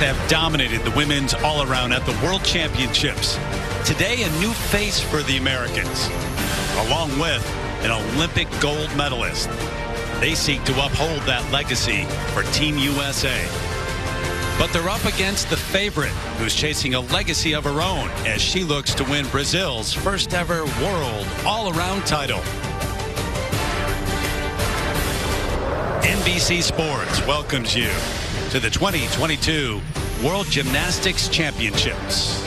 have dominated the women's all-around at the World Championships. Today, a new face for the Americans, along with an Olympic gold medalist. They seek to uphold that legacy for Team USA. But they're up against the favorite, who's chasing a legacy of her own as she looks to win Brazil's first ever world all-around title. NBC Sports welcomes you to the 2022 World Gymnastics Championships.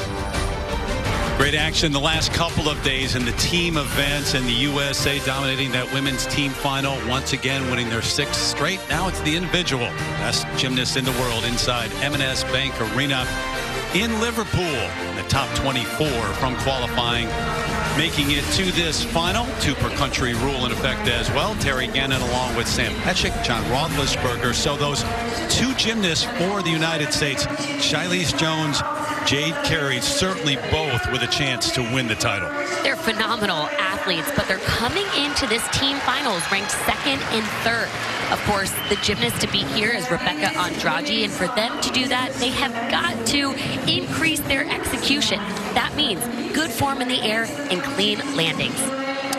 Great action the last couple of days in the team events, and the USA dominating that women's team final, once again winning their 6th straight. Now it's the individual best gymnast in the world inside M&S Bank Arena in Liverpool. The top 24 from qualifying, making it to this final. 2 per country rule in effect as well. Terry Gannon along with Sam Petchik, John Roethlisberger. So those 2 gymnasts for the United States, Charlize Jones, Jade Carey, certainly both with a chance to win the title. They're phenomenal athletes, but they're coming into this team finals ranked 2nd and 3rd. Of course, the gymnast to beat here is Rebecca Andrade, and for them to do that, they have got to increase their execution. That means good form in the air and clean landings.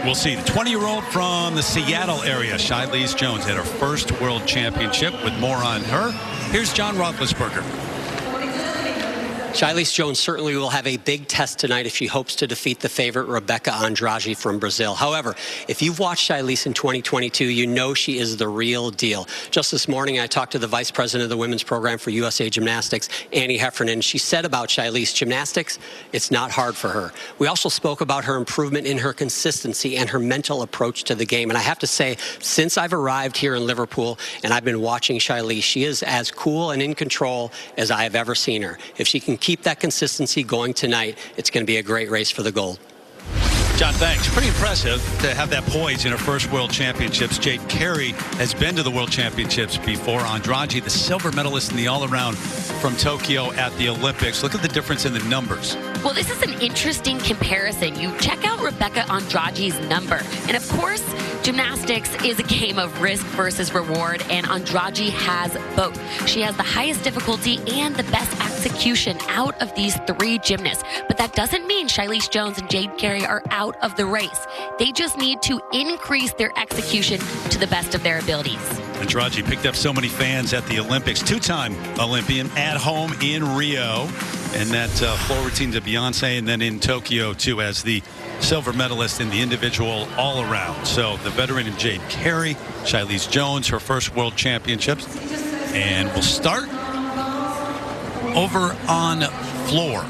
We'll see. The 20-year-old from the Seattle area, Charlize Jones, had her first world championship. With more on her, here's John Roethlisberger. Charlize Jones certainly will have a big test tonight if she hopes to defeat the favorite Rebecca Andrade from Brazil. However, if you've watched Charlize in 2022, you know she is the real deal. Just this morning, I talked to the vice president of the women's program for USA Gymnastics, Annie Heffernan. She said about Charlize, gymnastics, it's not hard for her. We also spoke about her improvement in her consistency and her mental approach to the game. And I have to say, since I've arrived here in Liverpool and I've been watching Charlize, she is as cool and in control as I have ever seen her. If she can keep that consistency going tonight, it's going to be a great race for the gold. John, thanks. Pretty impressive to have that poise in her first World Championships. Jade Carey has been to the World Championships before. Andrade, the silver medalist in the all-around from Tokyo at the Olympics. Look at the difference in the numbers. Well, this is an interesting comparison. You check out Rebecca Andrade's number. And of course, gymnastics is a game of risk versus reward, and Andrade has both. She has the highest difficulty and the best execution out of these 3 gymnasts. But that doesn't mean Charlize Jones and Jade Carey are out of the race. They just need to increase their execution to the best of their abilities. Andrade picked up so many fans at the Olympics. 2-time Olympian at home in Rio. And that floor routine to Beyonce, and then in Tokyo, too, as the silver medalist in the individual all-around. So the veteran in Jade Carey, Charlize Jones, her first World Championships. And we'll start over on floor.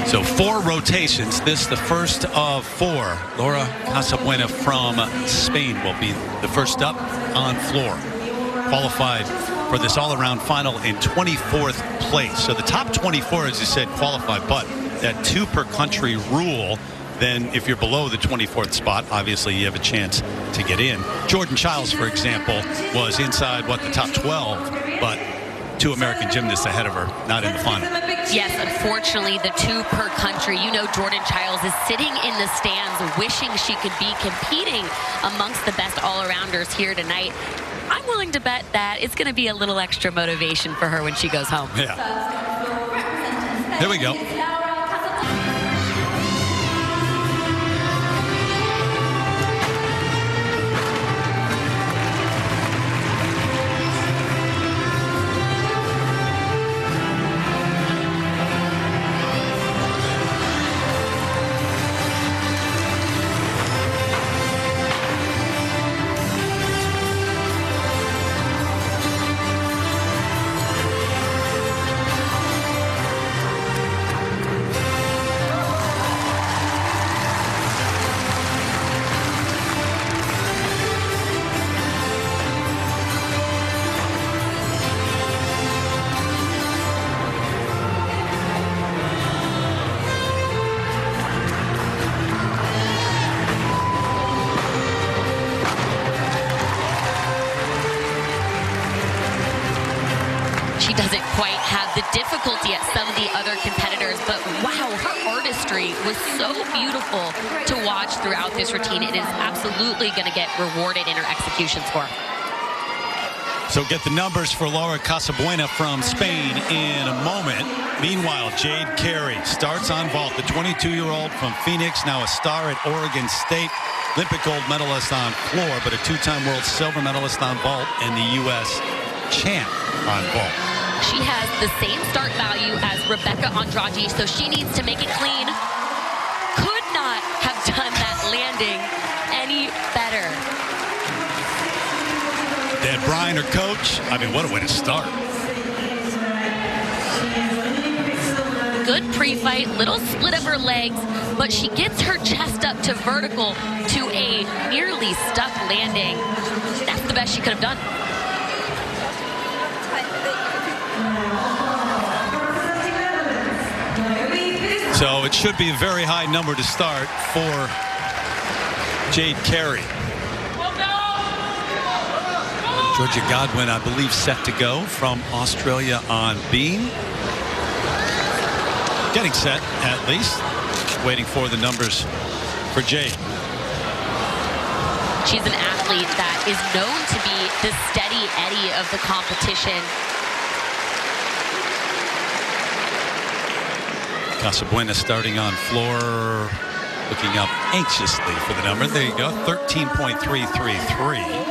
So 4 rotations. This the first of 4. Laura Casabuena from Spain will be the first up on floor. Qualified for this all-around final in 24th place. So the top 24, as you said, qualified, but that 2 per country rule, then if you're below the 24th spot, obviously you have a chance to get in. Jordan Childs, for example, was inside, the top 12, but 2 American gymnasts ahead of her, not in the final. Yes, unfortunately, the 2 per country. You know, Jordan Childs is sitting in the stands wishing she could be competing amongst the best all-arounders here tonight. I'm willing to bet that it's going to be a little extra motivation for her when she goes home. Yeah. Here we go. She doesn't quite have the difficulty as some of the other competitors, but wow, her artistry was so beautiful to watch throughout this routine. It is absolutely going to get rewarded in her execution score. So get the numbers for Laura Casabuena from Spain in a moment. Meanwhile, Jade Carey starts on vault. The 22-year-old from Phoenix, now a star at Oregon State. Olympic gold medalist on floor, but a two-time world silver medalist on vault and the U.S. champ on vault. She has the same start value as Rebecca Andrade, so she needs to make it clean. Could not have done that landing any better. Dan Bryan, her coach, I mean, what a way to start. Good pre-fight, little split of her legs, but she gets her chest up to vertical to a nearly stuck landing. That's the best she could have done. So it should be a very high number to start for Jade Carey. Georgia Godwin, I believe, set to go from Australia on beam. Getting set, at least. Waiting for the numbers for Jade. She's an athlete that is known to be the steady Eddie of the competition. Casabuena starting on floor, looking up anxiously for the number. There you go, 13.333.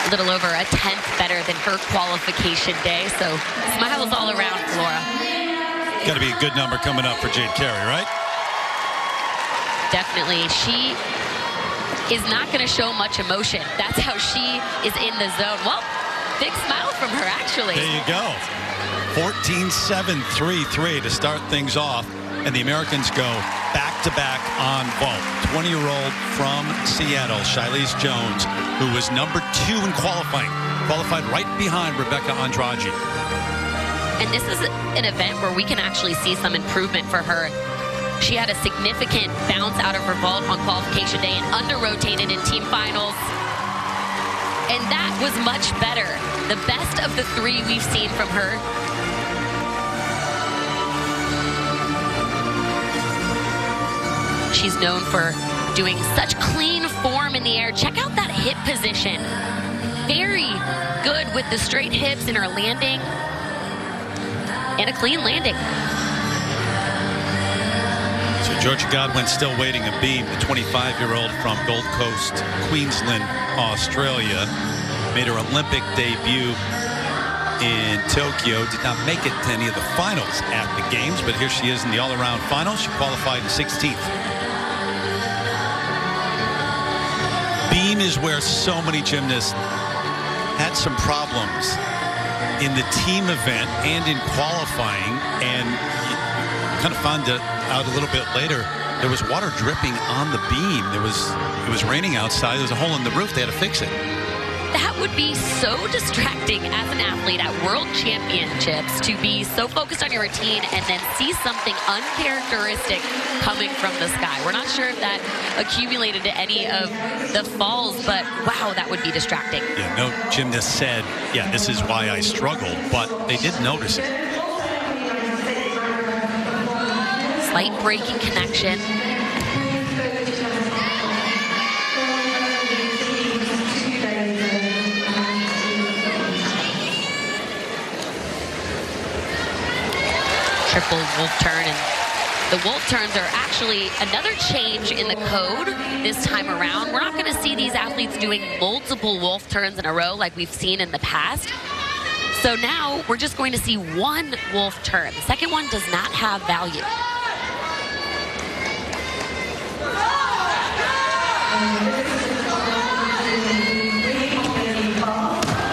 A little over a tenth better than her qualification day, so smiles all around, Flora. Got to be a good number coming up for Jade Carey, right? Definitely. She is not going to show much emotion. That's how she is in the zone. Well, big smile from her, actually. There you go. 14.733 to start things off, and the Americans go back-to-back on vault. 20-year-old from Seattle, Shilese Jones, who was number 2 in qualifying, qualified right behind Rebecca Andrade. And this is an event where we can actually see some improvement for her. She had a significant bounce out of her vault on qualification day and under-rotated in team finals. And that was much better. The best of the 3 we've seen from her. She's known for doing such clean form in the air. Check out that hip position. Very good with the straight hips in her landing. And a clean landing. So Georgia Godwin still waiting a beam. The 25-year-old from Gold Coast, Queensland, Australia. Made her Olympic debut in Tokyo. Did not make it to any of the finals at the games, but here she is in the all-around finals. She qualified in 16th. Beam is where so many gymnasts had some problems in the team event and in qualifying, and kind of found it out a little bit later. There was water dripping on the beam. It was raining outside. There was a hole in the roof. They had to fix it. That would be so distracting as an athlete at World Championships to be so focused on your routine and then see something uncharacteristic coming from the sky. We're not sure if that accumulated to any of the falls, but wow, that would be distracting. Yeah, no gymnast said, yeah, this is why I struggled, but they did notice it. Slight braking connection. Triple wolf turn, and the wolf turns are actually another change in the code this time around. We're not going to see these athletes doing multiple wolf turns in a row like we've seen in the past. So now we're just going to see one wolf turn. The second one does not have value.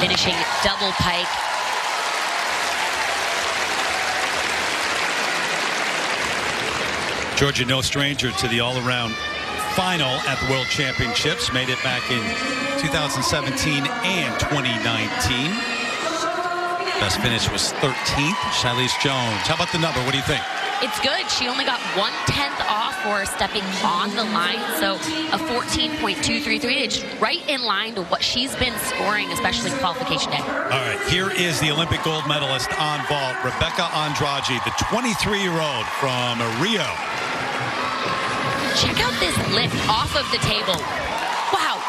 Finishing double pike. Georgia, no stranger to the all-around final at the World Championships. Made it back in 2017 and 2019. Best finish was 13th. Shilese Jones. How about the number? What do you think? It's good. She only got 1/10 off for stepping on the line, so a 14.233. It's right in line to what she's been scoring, especially in qualification day. All right, here is the Olympic gold medalist on vault, Rebecca Andrade, the 23-year-old from Rio. Check out this lift off of the table. Wow.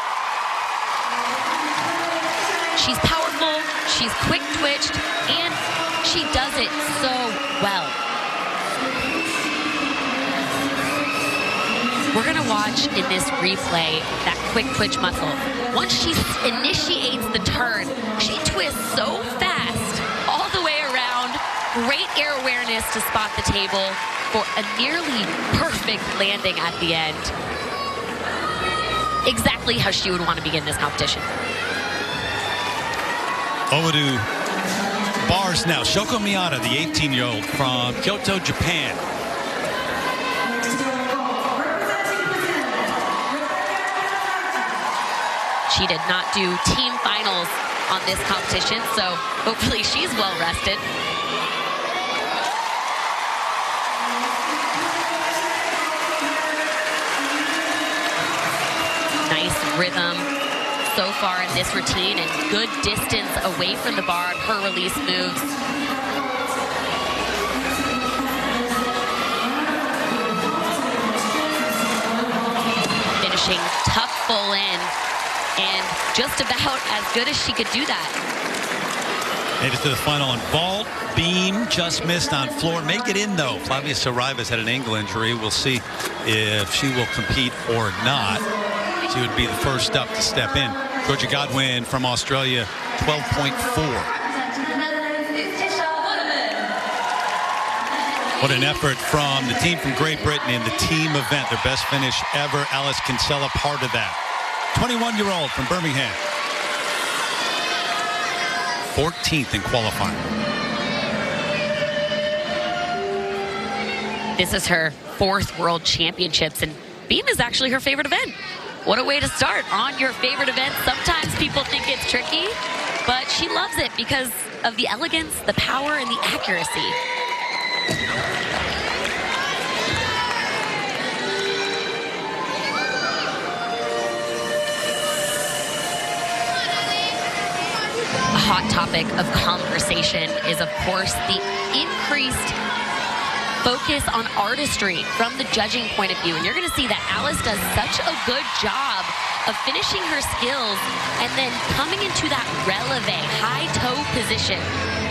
She's powerful, she's quick-twitched, and she does it so well. We're gonna watch in this replay that quick twitch muscle. Once she initiates the turn, she twists so fast all the way around. Great air awareness to spot the table for a nearly perfect landing at the end. Exactly how she would want to begin this competition. Over to bars now. Shoko Miyata, the 18-year-old from Kyoto, Japan. She did not do team finals on this competition, so hopefully she's well rested. Nice rhythm so far in this routine and good distance away from the bar on her release moves. Finishing tough full in. And just about as good as she could do that. Made it to the final on vault. Beam just missed on floor. Make it in, though. Flavia Saraiva's had an ankle injury. We'll see if she will compete or not. She would be the first up to step in. Georgia Godwin from Australia, 12.4. What an effort from the team from Great Britain in the team event. Their best finish ever. Alice Kinsella part of that. 21-year-old from Birmingham. 14th in qualifying. This is her 4th World Championships, and beam is actually her favorite event. What a way to start on your favorite event. Sometimes people think it's tricky, but she loves it because of the elegance, the power, and the accuracy. A hot topic of conversation is, of course, the increased focus on artistry from the judging point of view. And you're going to see that Alice does such a good job of finishing her skills and then coming into that releve, high toe position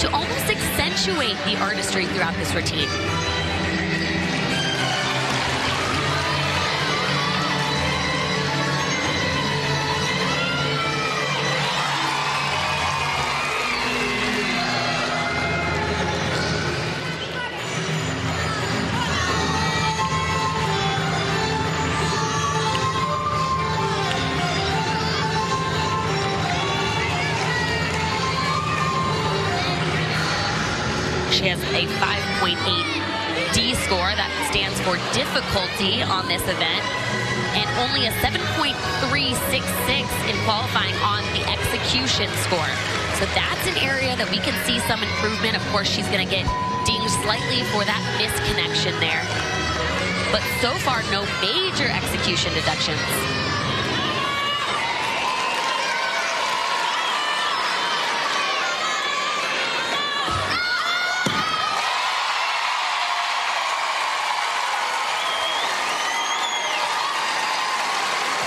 to almost accentuate the artistry throughout this routine. She has a 5.8 D score. That stands for difficulty on this event. And only a 7.366 in qualifying on the execution score. So that's an area that we can see some improvement. Of course, she's going to get dinged slightly for that misconnection there. But so far, no major execution deductions.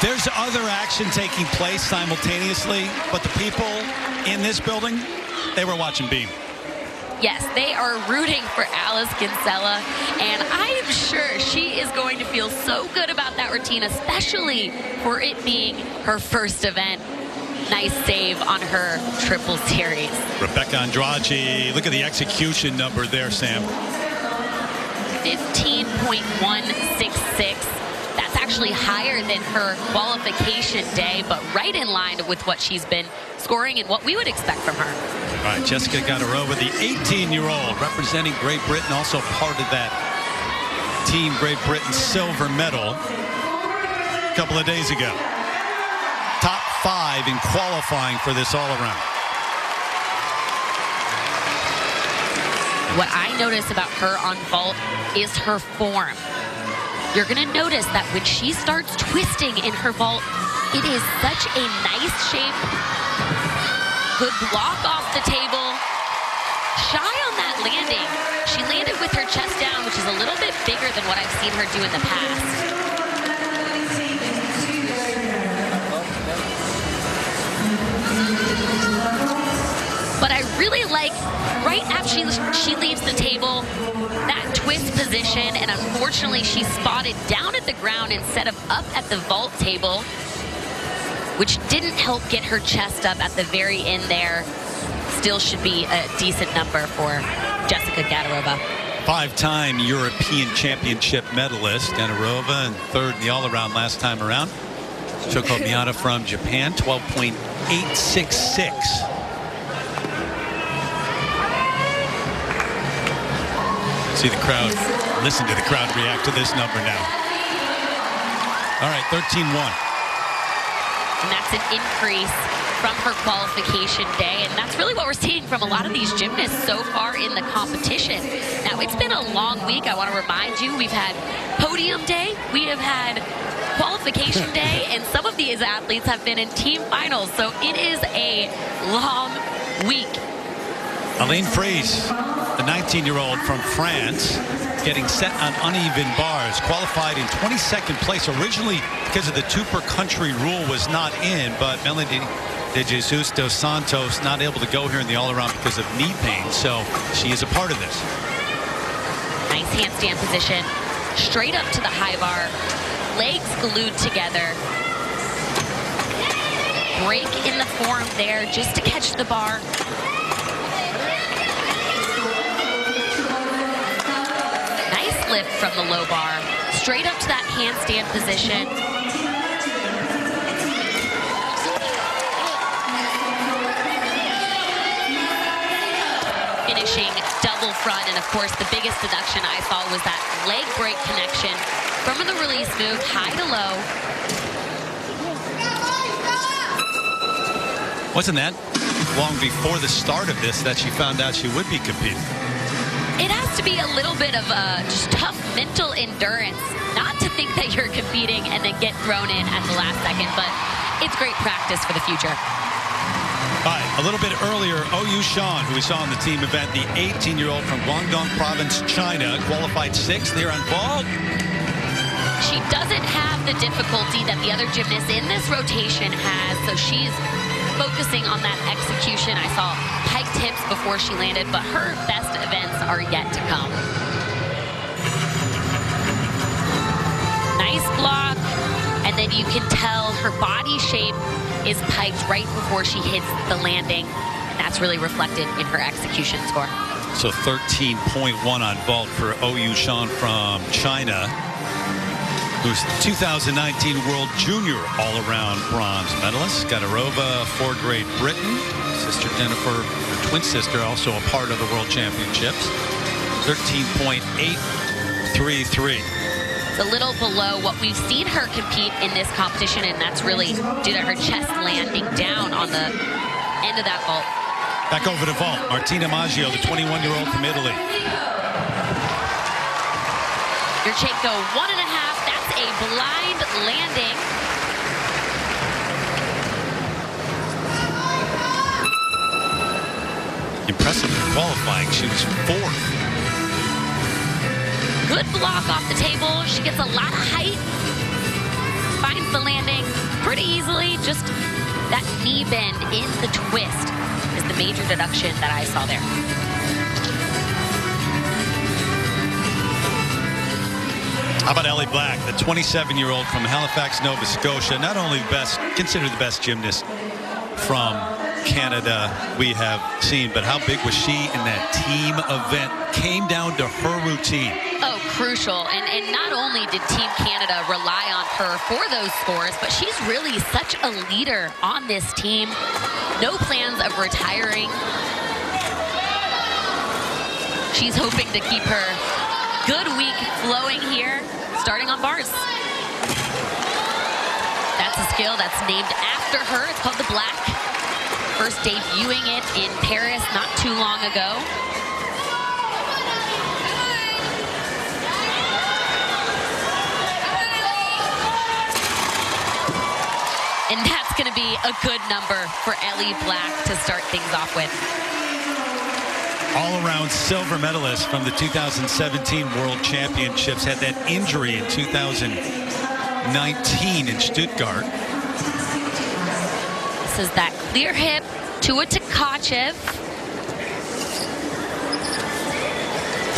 There's other action taking place simultaneously, but the people in this building, they were watching beam. Yes, they are rooting for Alice Kinsella, and I am sure she is going to feel so good about that routine, especially for it being her first event. Nice save on her triple series. Rebecca Andrade, look at the execution number there, Sam. 15.166. That's actually higher than her qualification day, but right in line with what she's been scoring and what we would expect from her. All right, Jessica Gadarova, the 18-year-old representing Great Britain, also part of that Team Great Britain silver medal a couple of days ago. Top 5 in qualifying for this all-around. What I notice about her on vault is her form. You're going to notice that when she starts twisting in her vault, it is such a nice shape. Good block off the table. Shy on that landing. She landed with her chest down, which is a little bit bigger than what I've seen her do in the past. really like right after she leaves the table, that twist position, and unfortunately she spotted down at the ground instead of up at the vault table, which didn't help get her chest up at the very end there. Still should be a decent number for Jessica Gadarova. Five-time European Championship medalist, Gadarova, and third in the all-around last time around. Shoko Miyata from Japan, 12.866. See the crowd, listen to the crowd react to this number now. All right, 13-1. And that's an increase from her qualification day. And that's really what we're seeing from a lot of these gymnasts so far in the competition. Now, it's been a long week. I want to remind you, we've had podium day, we have had qualification day, and some of these athletes have been in team finals. So it is a long week. Alain Fraise, the 19-year-old from France, getting set on uneven bars, qualified in 22nd place. Originally, because of the two-per-country rule, was not in, but Melody de Jesus dos Santos not able to go here in the all-around because of knee pain, so she is a part of this. Nice handstand position, straight up to the high bar, legs glued together. Break in the form there just to catch the bar. Lift from the low bar, straight up to that handstand position. Finishing double front, and of course the biggest deduction I saw was that leg break connection from the release move, high to low. Wasn't that long before the start of this that she found out she would be competing? It has to be a little bit of just tough mental endurance not to think that you're competing and then get thrown in at the last second, but it's great practice for the future. All right, a little bit earlier, Ou Shan, who we saw in the team event, the 18-year-old from Guangdong Province, China, qualified 6th here on vault. She doesn't have the difficulty that the other gymnasts in this rotation has, so she's focusing on that execution. I saw hiked hips before she landed, but her best events are yet to come. Nice block, and then you can tell her body shape is piked right before she hits the landing, and that's really reflected in her execution score. So 13.1 on vault for Ou Shan from China, who's 2019 World Junior all-around bronze medalist. Gadarova, 4th grade Britain. Sister Jennifer, her twin sister, also a part of the World Championships. 13.833. It's a little below what we've seen her compete in this competition, and that's really due to her chest landing down on the end of that vault. Back over to vault. Martina Maggio, the 21-year-old from Italy. Yurchenko, 1.5. That's a blind landing. Impressive in qualifying. She was 4th. Good block off the table. She gets a lot of height. Finds the landing pretty easily. Just that knee bend in the twist is the major deduction that I saw there. How about Ellie Black, the 27-year-old from Halifax, Nova Scotia, not only considered the best gymnast from Canada we have seen, but how big was she in that team event? Came down to her routine. Oh, crucial. And not only did Team Canada rely on her for those scores, but she's really such a leader on this team. No plans of retiring. She's hoping to keep her good week flowing here, starting on bars. That's a skill that's named after her. It's called the Black. First debuting it in Paris not too long ago. And that's going to be a good number for Ellie Black to start things off with. All-around silver medalist from the 2017 World Championships, had that injury in 2019 in Stuttgart. This is that clear hip to a Tkachev.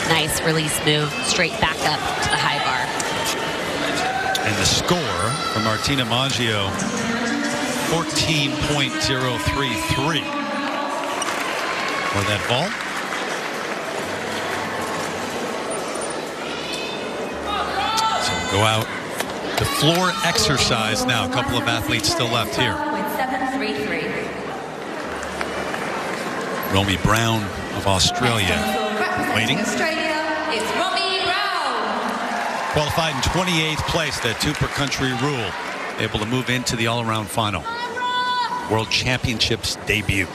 Nice release move, straight back up to the high bar. And the score for Martina Maggio, 14.033 for that vault. So we'll go out to floor exercise now. A couple of athletes still left here. Romy Brown of Australia waiting. Qualified in 28th place, that 2 per country rule. Able to move into the all-around final. World Championships debut.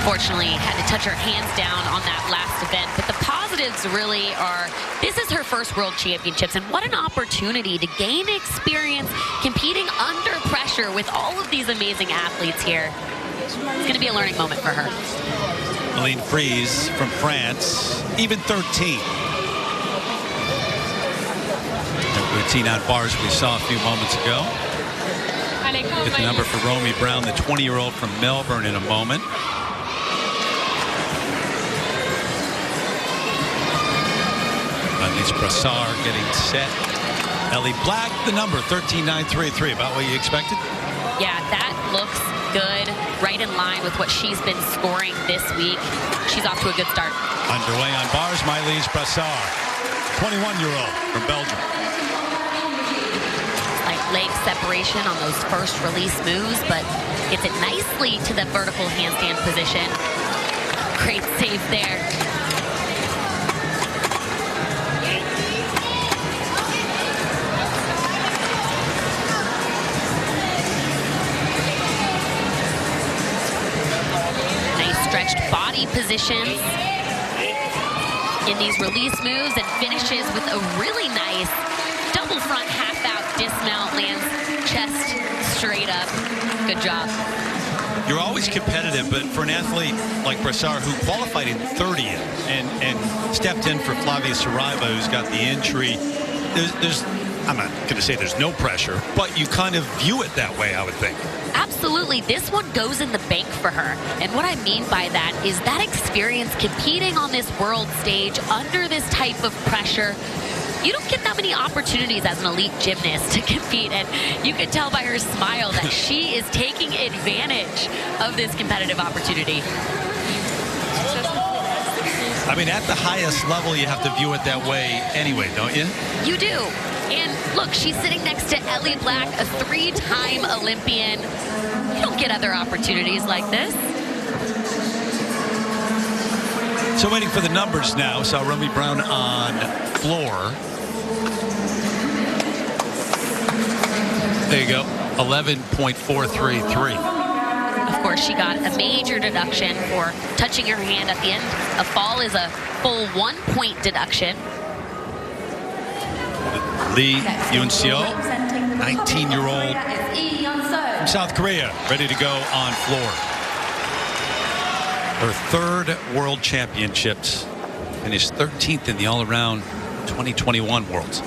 Unfortunately, had to touch her hands down on that last event. But the positives really are, this is her first World Championships, and what an opportunity to gain experience competing under pressure with all of these amazing athletes here. It's going to be a learning moment for her. Aline Fries from France, even 13. The routine on bars we saw a few moments ago. Get the number for Romy Brown, the 20-year-old from Melbourne, in a moment. Annelies Brassard getting set. Ellie Black, the number 13.933. About what you expected? Yeah, that looks good. Right in line with what she's been scoring this week. She's off to a good start. Underway on bars, Annelies Brassard, 21-year-old from Belgium. Like leg separation on those first release moves, but gets it nicely to the vertical handstand position. Great save there. Body positions in these release moves and finishes with a really nice double front half out dismount, lands chest straight up. Good job. You're always competitive, but for an athlete like Brassard, who qualified in 30th and stepped in for Flavia Saraiva, who's got the injury, there's I'm not going to say there's no pressure, but you kind of view it that way, I would think. Absolutely. This one goes in the bank for her. And what I mean by that is that experience competing on this world stage under this type of pressure. You don't get that many opportunities as an elite gymnast to compete, and you can tell by her smile that she is taking advantage of this competitive opportunity. I mean, at the highest level, you have to view it that way anyway, don't you? You do. And look, she's sitting next to Ellie Black, a 3-time Olympian. You don't get other opportunities like this. So waiting for the numbers now. Saw Romy Brown on floor. There you go, 11.433. Of course, she got a major deduction for touching her hand at the end. A fall is a full 1-point deduction. Lee Yoon-seo, 19-year-old from South Korea, ready to go on floor. Her third World Championships. Finished 13th in the all-around 2021 Worlds.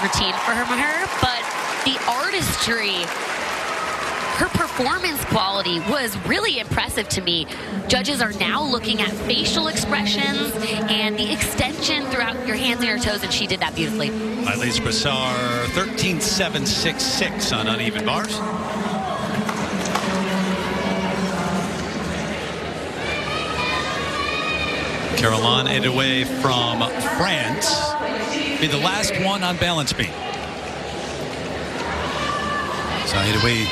Routine for her, but the artistry, her performance quality was really impressive to me. Judges are now looking at facial expressions and the extension throughout your hands and your toes, and she did that beautifully. Elise Brassard, 13.766 on uneven bars. Caroline Edoué from France. Be the last one on balance beam. So Edoué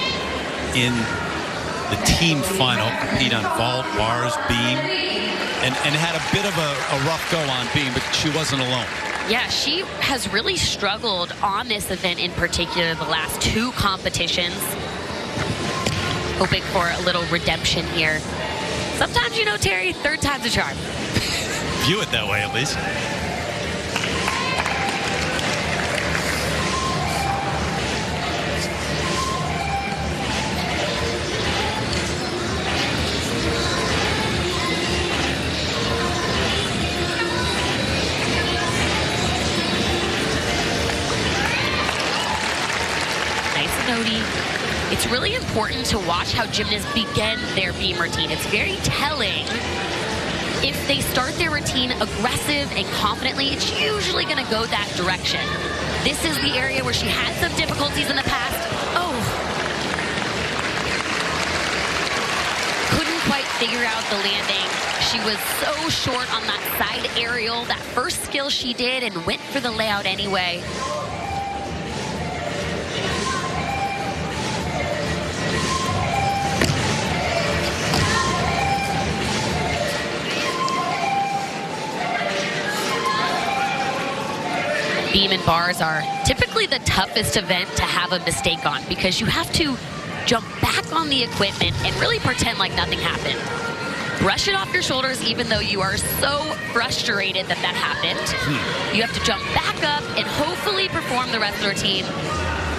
in the team final, compete on vault, bars, beam, and had a bit of a rough go on beam, but she wasn't alone. Yeah, she has really struggled on this event in particular the last two competitions. Hoping for a little redemption here. Sometimes, you know, Terry, third time's a charm. View it that way, at least. It's really important to watch how gymnasts begin their beam routine. It's very telling. If they start their routine aggressive and confidently, it's usually going to go that direction. This is the area where she had some difficulties in the past. Oh. Couldn't quite figure out the landing. She was so short on that side aerial, that first skill she did, and went for the layout anyway. Beam and bars are typically the toughest event to have a mistake on because you have to jump back on the equipment and really pretend like nothing happened. Brush it off your shoulders even though you are so frustrated that that happened. You have to jump back up and hopefully perform the rest of the routine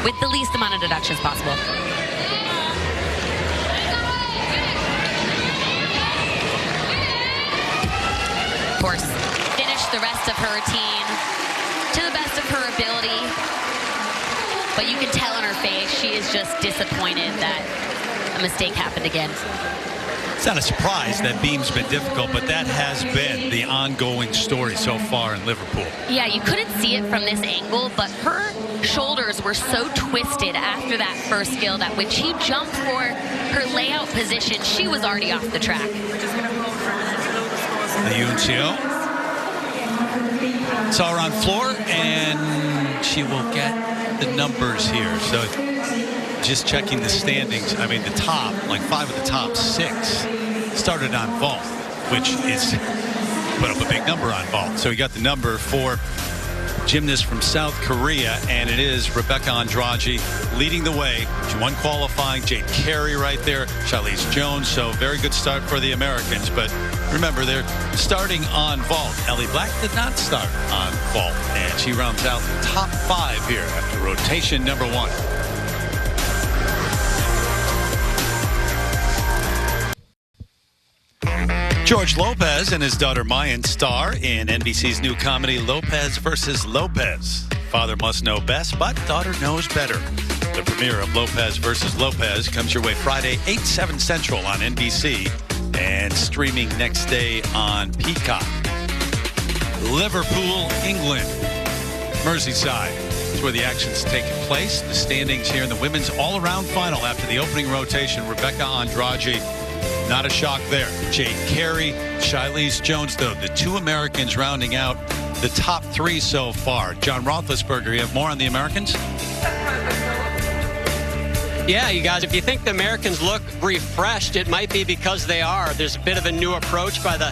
with the least amount of deductions possible. Of course, finish the rest of her routine to the best of her ability, but you can tell in her face she is just disappointed that a mistake happened again. It's not a surprise that beam's been difficult, but that has been the ongoing story so far in Liverpool. Yeah, you couldn't see it from this angle, but her shoulders were so twisted after that first skill that when she jumped for her layout position, she was already off the track. The UNCO. Saw her on floor, and she will get the numbers here. So just checking the standings, I mean, the top, like 5 of the top 6 started on vault, which is put up a big number on vault. So we got the number for gymnast from South Korea, and it is Rebecca Andrade leading the way. She won qualifying. Jade Carey right there. Charlize Jones. So very good start for the Americans. But remember, they're starting on vault. Ellie Black did not start on vault, and she rounds out the top 5 here after rotation number 1. George Lopez and his daughter Mayan star in NBC's new comedy Lopez vs. Lopez. Father must know best, but daughter knows better. The premiere of Lopez vs. Lopez comes your way Friday, 8/7 Central on NBC and streaming next day on Peacock. Liverpool, England, Merseyside is where the action's taking place. The standings here in the women's all-around final after the opening rotation. Rebecca Andrade, not a shock there. Jade Carey, Charlize Jones, though, the 2 Americans rounding out the top 3 so far. John Roethlisberger, you have more on the Americans? Yeah, you guys, if you think the Americans look refreshed, it might be because they are. There's a bit of a new approach by the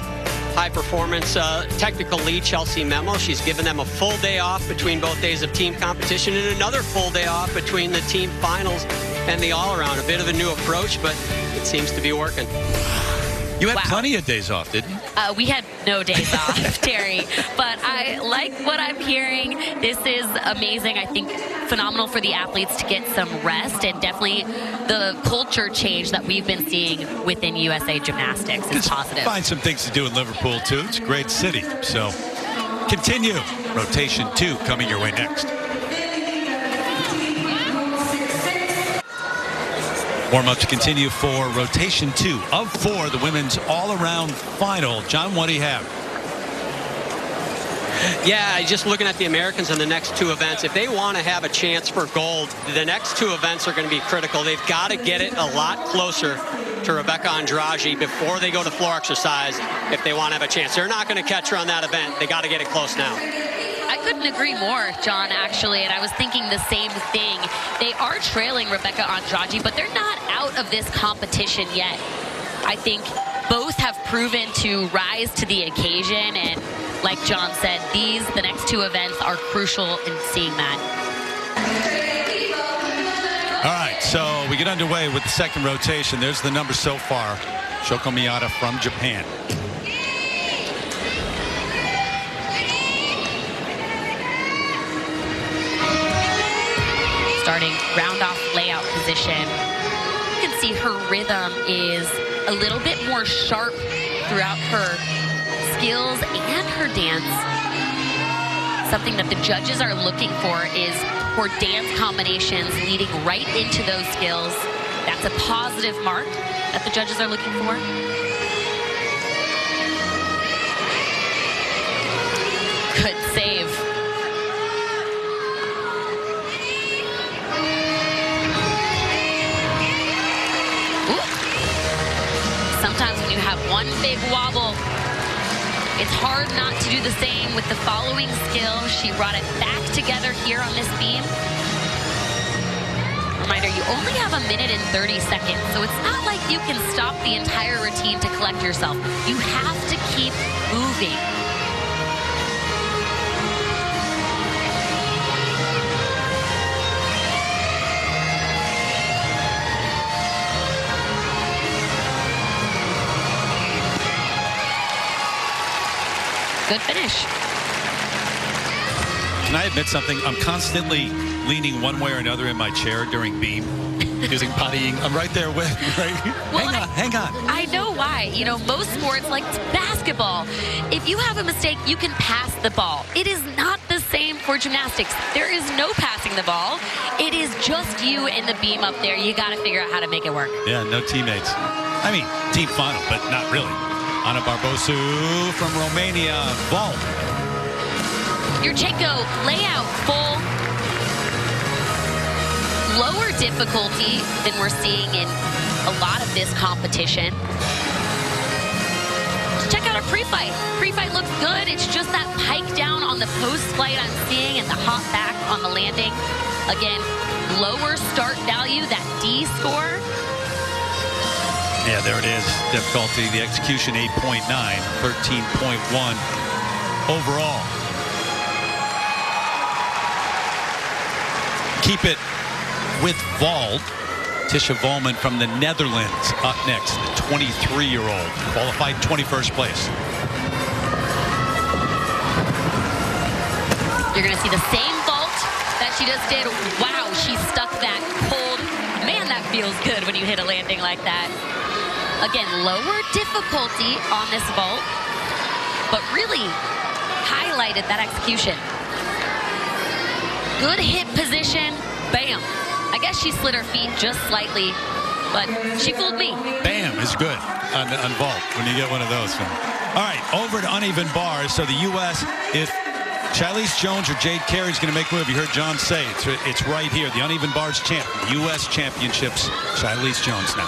high-performance technical lead, Chelsea Memo. She's given them a full day off between both days of team competition and another full day off between the team finals and the all-around. A bit of a new approach, but it seems to be working. You had plenty of days off, didn't you? We had no days off, Terry. But I like what I'm hearing. This is amazing. I think phenomenal for the athletes to get some rest, and definitely the culture change that we've been seeing within USA Gymnastics is positive. Find some things to do in Liverpool, too. It's a great city. So continue. Rotation 2 coming your way next. Warm-up to continue for rotation 2 of 4, the women's all-around final. John, what do you have? Yeah, just looking at the Americans in the next 2 events, if they want to have a chance for gold, the next 2 events are going to be critical. They've got to get it a lot closer to Rebecca Andrade before they go to floor exercise if they want to have a chance. They're not going to catch her on that event. They got to get it close now. I couldn't agree more, John, actually, and I was thinking the same thing. They are trailing Rebecca Andrade, but they're not out of this competition yet. I think both have proven to rise to the occasion, and like John said, the next 2 events are crucial in seeing that. All right, so we get underway with the second rotation. There's the number so far. Shoko Miyata from Japan. Starting round-off layout position. You can see her rhythm is a little bit more sharp throughout her skills and her dance. Something that the judges are looking for is for dance combinations leading right into those skills. That's a positive mark that the judges are looking for. Good save. Sometimes when you have one big wobble, it's hard not to do the same with the following skill. She brought it back together here on this beam. Reminder, you only have 1 minute and 30 seconds, so it's not like you can stop the entire routine to collect yourself. You have to keep moving. Good finish. Can I admit something? I'm constantly leaning one way or another in my chair during beam, using pottying. I'm right there with, right? Well, hang on. I know why. You know, most sports, like basketball, if you have a mistake, you can pass the ball. It is not the same for gymnastics. There is no passing the ball. It is just you and the beam up there. You got to figure out how to make it work. Yeah, no teammates. I mean, team final, but not really. Ana Barbosu from Romania, vault. Yurchenko, layout, full. Lower difficulty than we're seeing in a lot of this competition. Check out our pre-fight. Pre-fight looks good. It's just that pike down on the post flight I'm seeing and the hop back on the landing. Again, lower start value, that D score. Yeah, there it is. Difficulty, the execution 8.9, 13.1 overall. keep it with vault. Tisha Volman from the Netherlands up next, the 23-year-old, qualified 21st place. You're going to see the same vault that she just did. Wow, she stuck that cold. Man, that feels good when you hit a landing like that. Again, lower difficulty on this vault, but really highlighted that execution. Good hip position, bam. I guess she slid her feet just slightly, but she fooled me. Bam is good on vault when you get one of those. All right, over to uneven bars. So the U.S., if Charlize Jones or Jade Carey's going to make a move, you heard John say it's right here. The uneven bars champ, U.S. Championships, Charlize Jones now.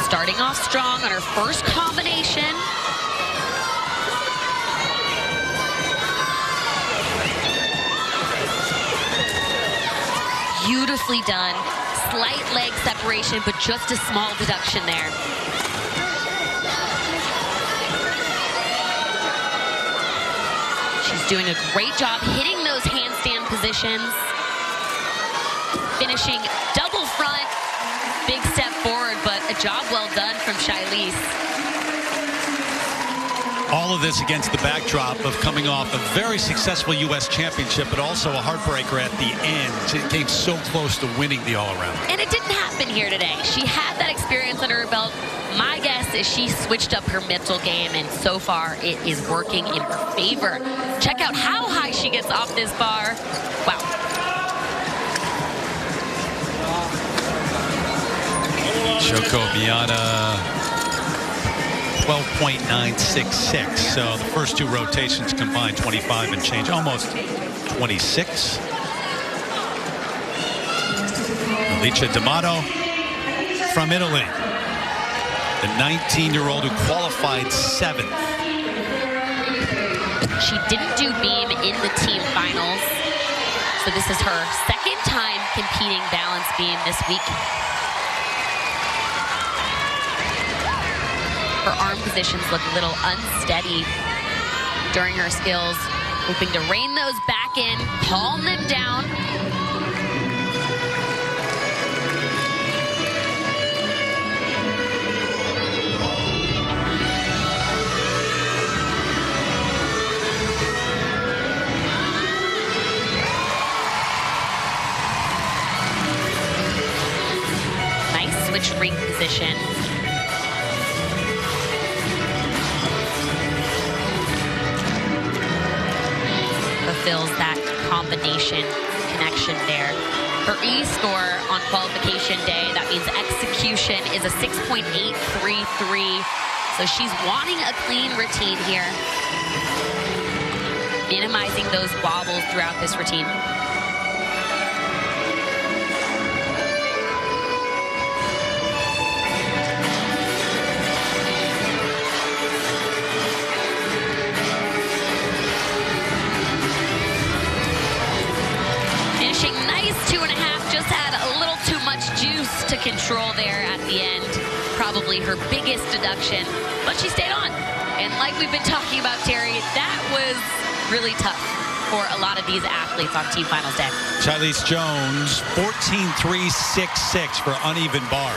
Starting off strong on her first combination. Beautifully done. Slight leg separation, but just a small deduction there. She's doing a great job hitting those handstand positions. Finishing double front. Big step forward, but a job well done from Charlize. All of this against the backdrop of coming off a very successful U.S. championship, but also a heartbreaker at the end. It came so close to winning the all-around. And it didn't happen here today. She had that experience under her belt. My guess is she switched up her mental game, and so far it is working in her favor. Check out how high she gets off this bar. Wow. Shoko Miyata, 12.966. So the first two rotations combined, 25 and change, almost 26. Alicia D'Amato from Italy, the 19-year-old who qualified 7th. She didn't do beam in the team finals, so this is her second time competing balance beam this week. Her arm positions look a little unsteady during her skills. Hoping to rein those back in, calm them down. Nice switch ring position. Fulfills that combination connection there. Her E-score on qualification day, that means execution, is a 6.833. So she's wanting a clean routine here. Minimizing those wobbles throughout this routine. Nice 2.5, just had a little too much juice to control there at the end. Probably her biggest deduction, but she stayed on. And like we've been talking about, Terry, that was really tough for a lot of these athletes on team finals day. Charlize Jones, 14.366 for uneven bar.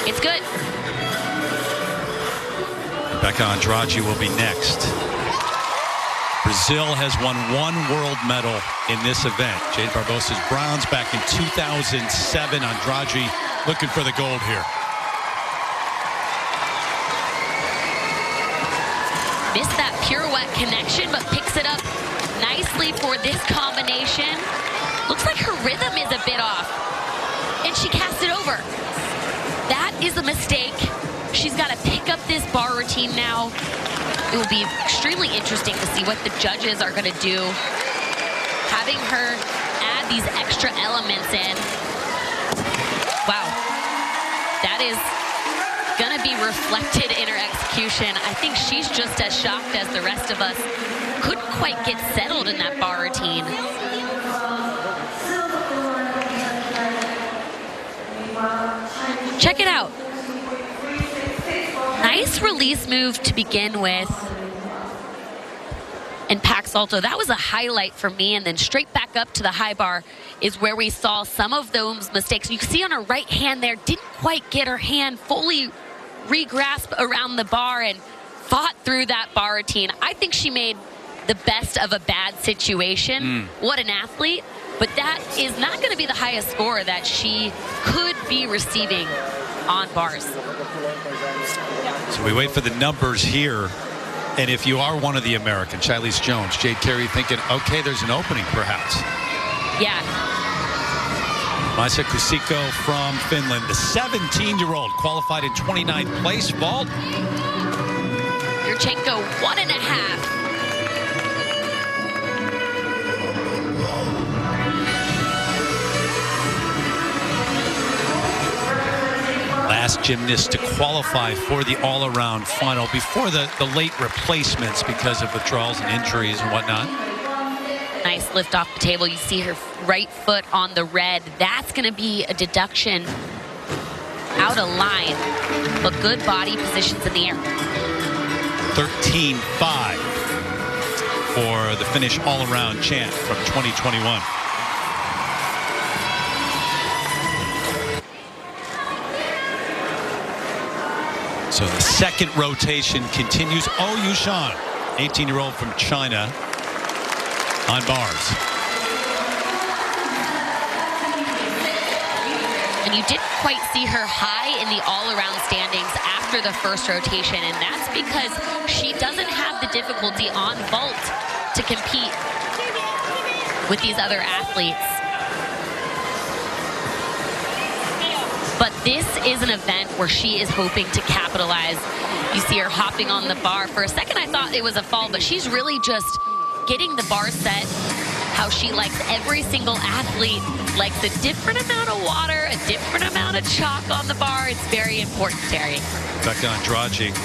It's good. Rebecca Andrade will be next. Brazil has won 1 world medal in this event. Jade Barbosa's bronze back in 2007. Andrade looking for the gold here. Missed that pirouette connection, but picks it up nicely for this combination. Looks like her rhythm is a bit off, and she cast it over. That is a mistake. She's got to pick up this bar routine now. It will be extremely interesting to see what the judges are going to do. Having her add these extra elements in. Wow. That is going to be reflected in her execution. I think she's just as shocked as the rest of us. Couldn't quite get settled in that bar routine. Check it out. Nice release move to begin with. and pack salto. That was a highlight for me. And then straight back up to the high bar is where we saw some of those mistakes. You can see on her right hand there, didn't quite get her hand fully re-grasp around the bar and fought through that bar routine. I think she made the best of a bad situation. What an athlete. But that is not going to be the highest score that she could be receiving on bars. So we wait for the numbers here. And if you are one of the Americans, Charlize Jones, Jade Carey thinking, okay, there's an opening perhaps. Yeah. Maisa Kusiko from Finland, the 17-year-old, qualified in 29th place vault. Yurchenko 1.5. Last gymnast to qualify for the all-around final before the late replacements because of withdrawals and injuries and whatnot. Nice lift off the table. You see her right foot on the red. That's going to be a deduction out of line, but good body positions in the air. 13.5 for the Finnish all-around champ from 2021. So the second rotation continues. Oh, Yushan, 18-year-old from China, on bars. And you didn't quite see her high in the all-around standings after the first rotation, and that's because she doesn't have the difficulty on vault to compete with these other athletes. But this is an event where she is hoping to capitalize. You see her hopping on the bar. For a second, I thought it was a fall, but she's really just getting the bar set how she likes. Every single athlete likes a different amount of water, a different amount of chalk on the bar. It's very important, Terry. Becca Andrade.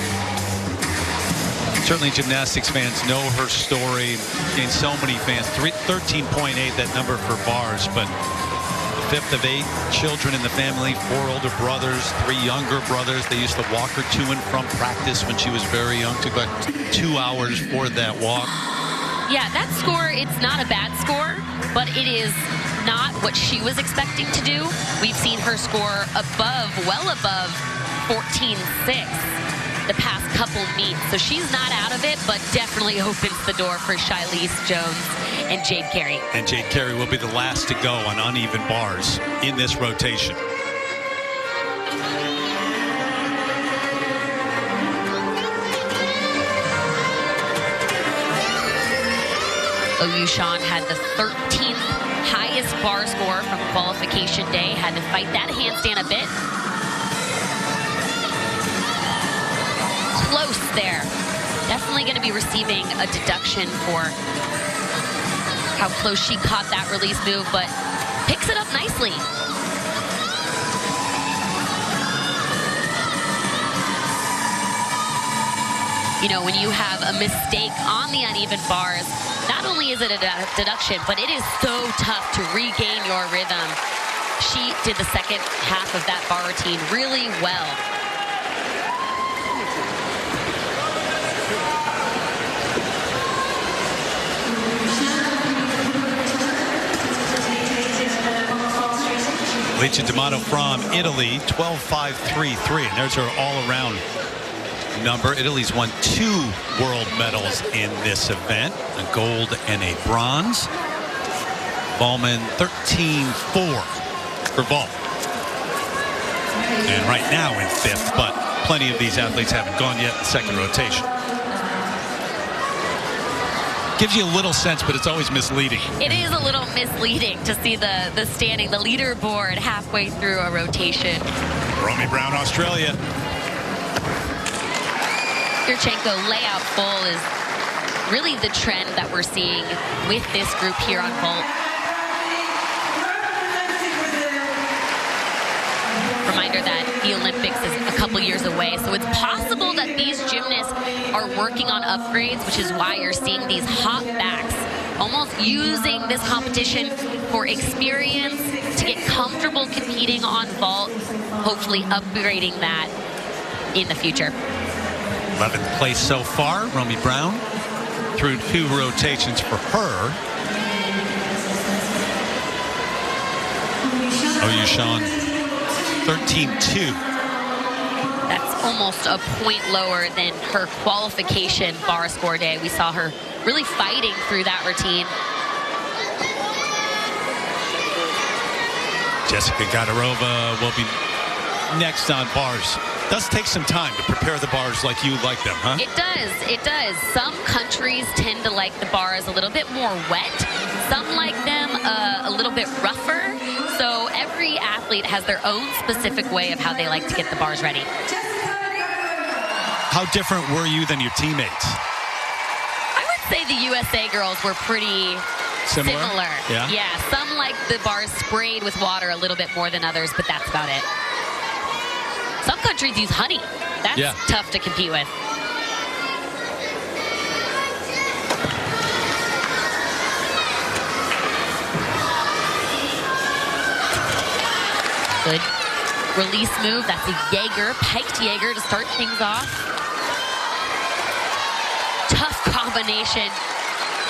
Certainly gymnastics fans know her story. Gained so many fans. 13.8, that number for bars, but fifth of 8 children in the family, 4 older brothers, 3 younger brothers. They used to walk her to and from practice when she was very young. Took about 2 hours for that walk. Yeah, that score, it's not a bad score, but it is not what she was expecting to do. We've seen her score above, well above 14.6 the past couple meets. So she's not out of it, but definitely opens the door for Charlize Jones and Jade Carey. And Jade Carey will be the last to go on uneven bars in this rotation. Yushan had the 13th highest bar score from qualification day. Had to fight that handstand a bit. Close there. Definitely going to be receiving a deduction for how close she caught that release move, but picks it up nicely. You know, when you have a mistake on the uneven bars, not only is it a deduction, but it is so tough to regain your rhythm. She did the second half of that bar routine really well. Alicia D'Amato from Italy, 12.533, and there's her all-around number. Italy's won 2 world medals in this event, a gold and a bronze. Ballman 13.4 for vault. And right now in 5th, but plenty of these athletes haven't gone yet in the second rotation. Gives you a little sense, but it's always misleading. It is a little misleading to see the standing, the leaderboard halfway through a rotation. Romy Brown, Australia. Yurchenko layout full is really the trend that we're seeing with this group here on vault. Reminder that the Olympics is a couple years away, so it's possible that these gymnasts are working on upgrades, which is why you're seeing these hop backs, almost using this competition for experience to get comfortable competing on vault, hopefully upgrading that in the future. 11th place so far, Romy Brown. through 2 rotations for her. Oh, you, Sean. 13-2. That's almost a point lower than her qualification bar score day. We saw her really fighting through that routine. Jessica Gadarova will be next on bars. Does take some time to prepare the bars like you like them, huh? It does. It does. Some countries tend to like the bars a little bit more wet. Some like them a little bit rougher. So every athlete has their own specific way of how they like to get the bars ready. How different were you than your teammates? I would say the USA girls were pretty similar. Yeah. Some like the bars sprayed with water a little bit more than others, but that's about it. Some countries use honey. That's tough to compete with. Good release move. That's a Jaeger, piked Jaeger to start things off. Tough combination.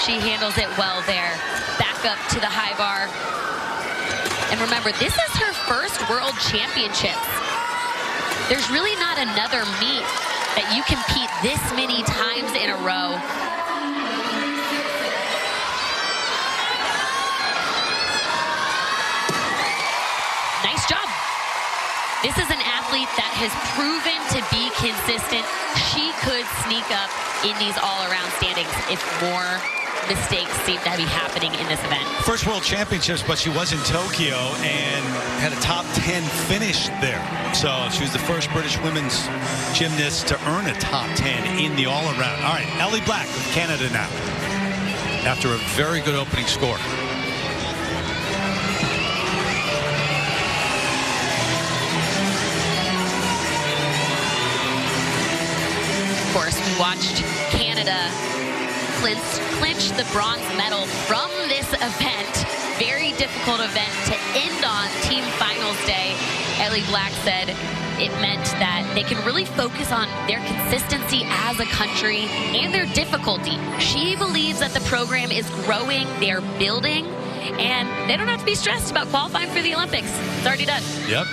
She handles it well there. Back up to the high bar. And remember, this is her first World Championships. There's really not another meet that you compete this many times in a row. Nice job. This is an athlete that has proven to be consistent. She could sneak up in these all-around standings if more mistakes seem to be happening in this event. First World Championships, but she was in Tokyo and had a top 10 finish there. So she was the first British women's gymnast to earn a top 10 in the all-around. All right, Ellie Black with Canada now, after a very good opening score. Of course, we watched Canada clinch the bronze medal from this event. Very difficult event to end on team finals day. Ellie Black said it meant that they can really focus on their consistency as a country and their difficulty. She believes that the program is growing, they're building, and they don't have to be stressed about qualifying for the Olympics. It's already done. Yep.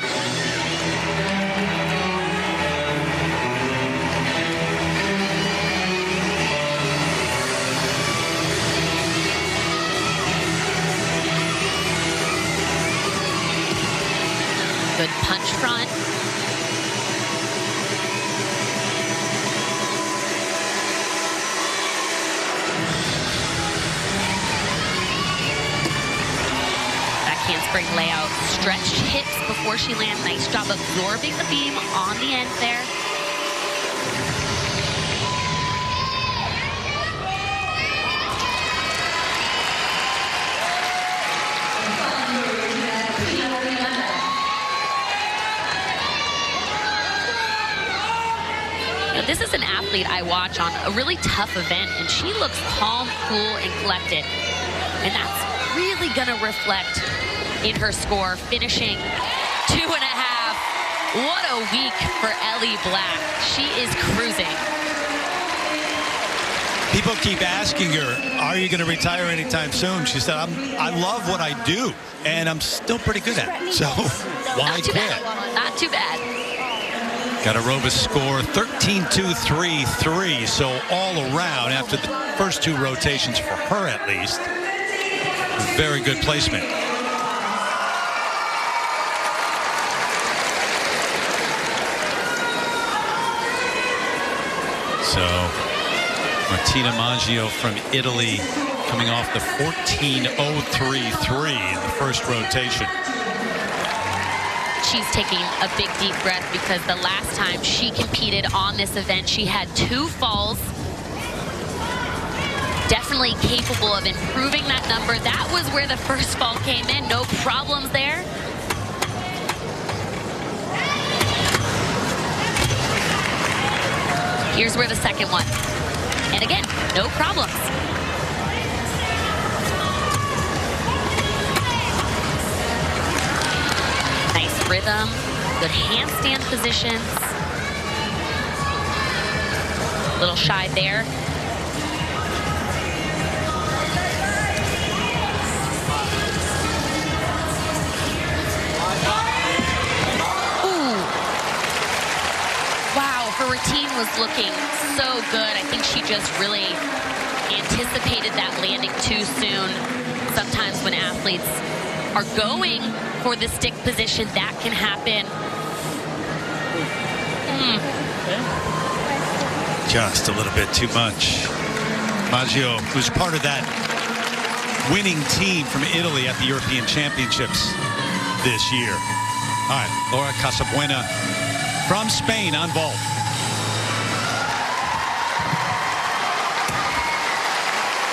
Good punch front. Back handspring layout. Stretched hips before she lands. Nice job absorbing the beam on the end there. This is an athlete I watch on a really tough event, and she looks calm, cool, and collected. And that's really going to reflect in her score, finishing 2.5. What a week for Ellie Black. She is cruising. People keep asking her, are you going to retire anytime soon? She said, I love what I do, and I'm still pretty good at it. So why quit? Not too bad. Gadarova's score 13-2-3-3. So all around, after the first 2 rotations for her at least, very good placement. So Martina Maggio from Italy coming off the 14.033 in the first rotation. She's taking a big deep breath because the last time she competed on this event, she had 2 falls. Definitely capable of improving that number. That was where the first fall came in. No problems there. Here's where the second one. And again, no problems. Nice rhythm, good handstand positions. A little shy there. looking so good. I think she just really anticipated that landing too soon. Sometimes when athletes are going for the stick position, that can happen. Just a little bit too much. Maggio, who's part of that winning team from Italy at the European Championships this year. All right, Laura Casabuena from Spain on vault.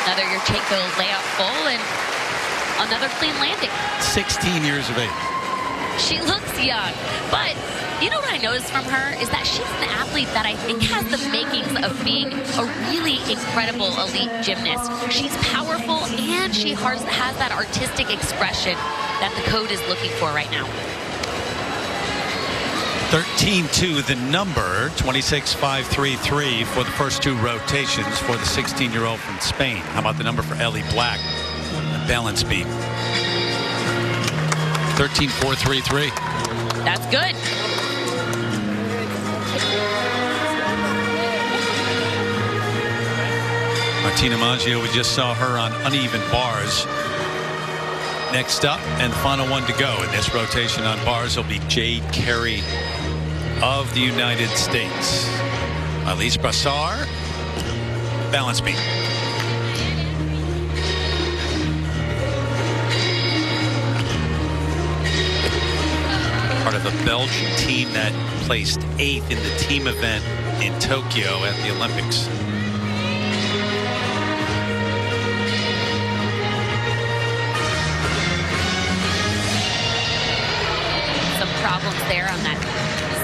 Another Yurchenko layout full and another clean landing. 16 years of age. She looks young, but you know what I noticed from her is that she's an athlete that I think has the makings of being a really incredible elite gymnast. She's powerful and she has that artistic expression that the code is looking for right now. 13-2 the number, 26.533 for the first two rotations for the 16-year-old from Spain. How about the number for Ellie Black? Balance beam. 13.433. That's good. Martina Maggio, we just saw her on uneven bars. Next up, and the final one to go in this rotation on bars will be Jade Carey of the United States. Elise Brassard, balance beam. Part of a Belgian team that placed 8th in the team event in Tokyo at the Olympics. Some problems there on that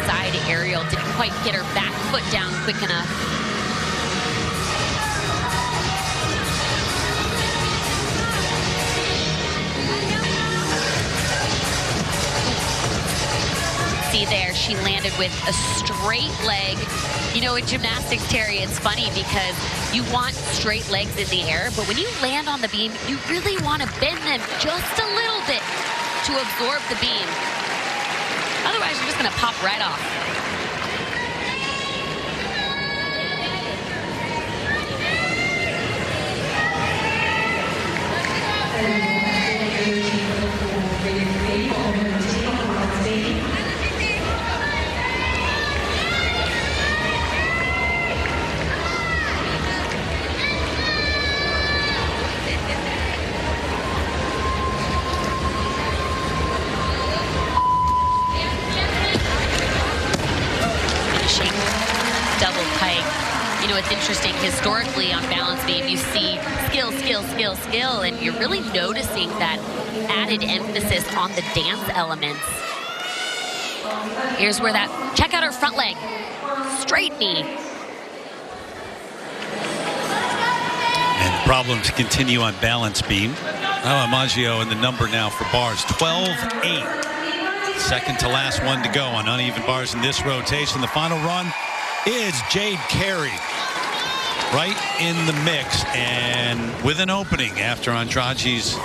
side aerial. Didn't quite get her back foot down quick enough. See there, she landed with a straight leg. You know, in gymnastics, Terry, it's funny because you want straight legs in the air, but when you land on the beam, you really want to bend them just a little bit to absorb the beam. Otherwise, you're just going to pop right off. You know, it's interesting, historically on balance beam, you see skill, skill, skill, skill, and you're really noticing that added emphasis on the dance elements. Here's where that, check out her front leg, straight knee. And problems continue on balance beam. Maggio and the number now for bars, 12-8. Second to last one to go on uneven bars in this rotation. The final run is Jade Carey right in the mix and with an opening after Andrade's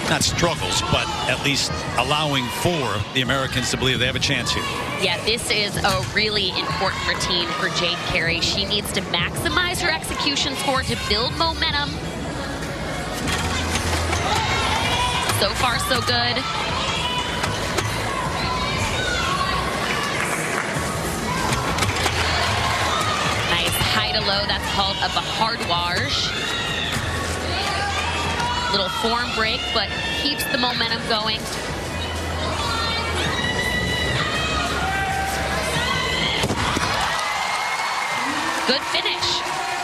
not struggles, but at least allowing for the Americans to believe they have a chance here. Yeah, this is a really important routine for Jade Carey. She needs to maximize her execution score to build momentum. So far, so good. High to low, that's called a bahardouage. Little form break, but keeps the momentum going. Good finish.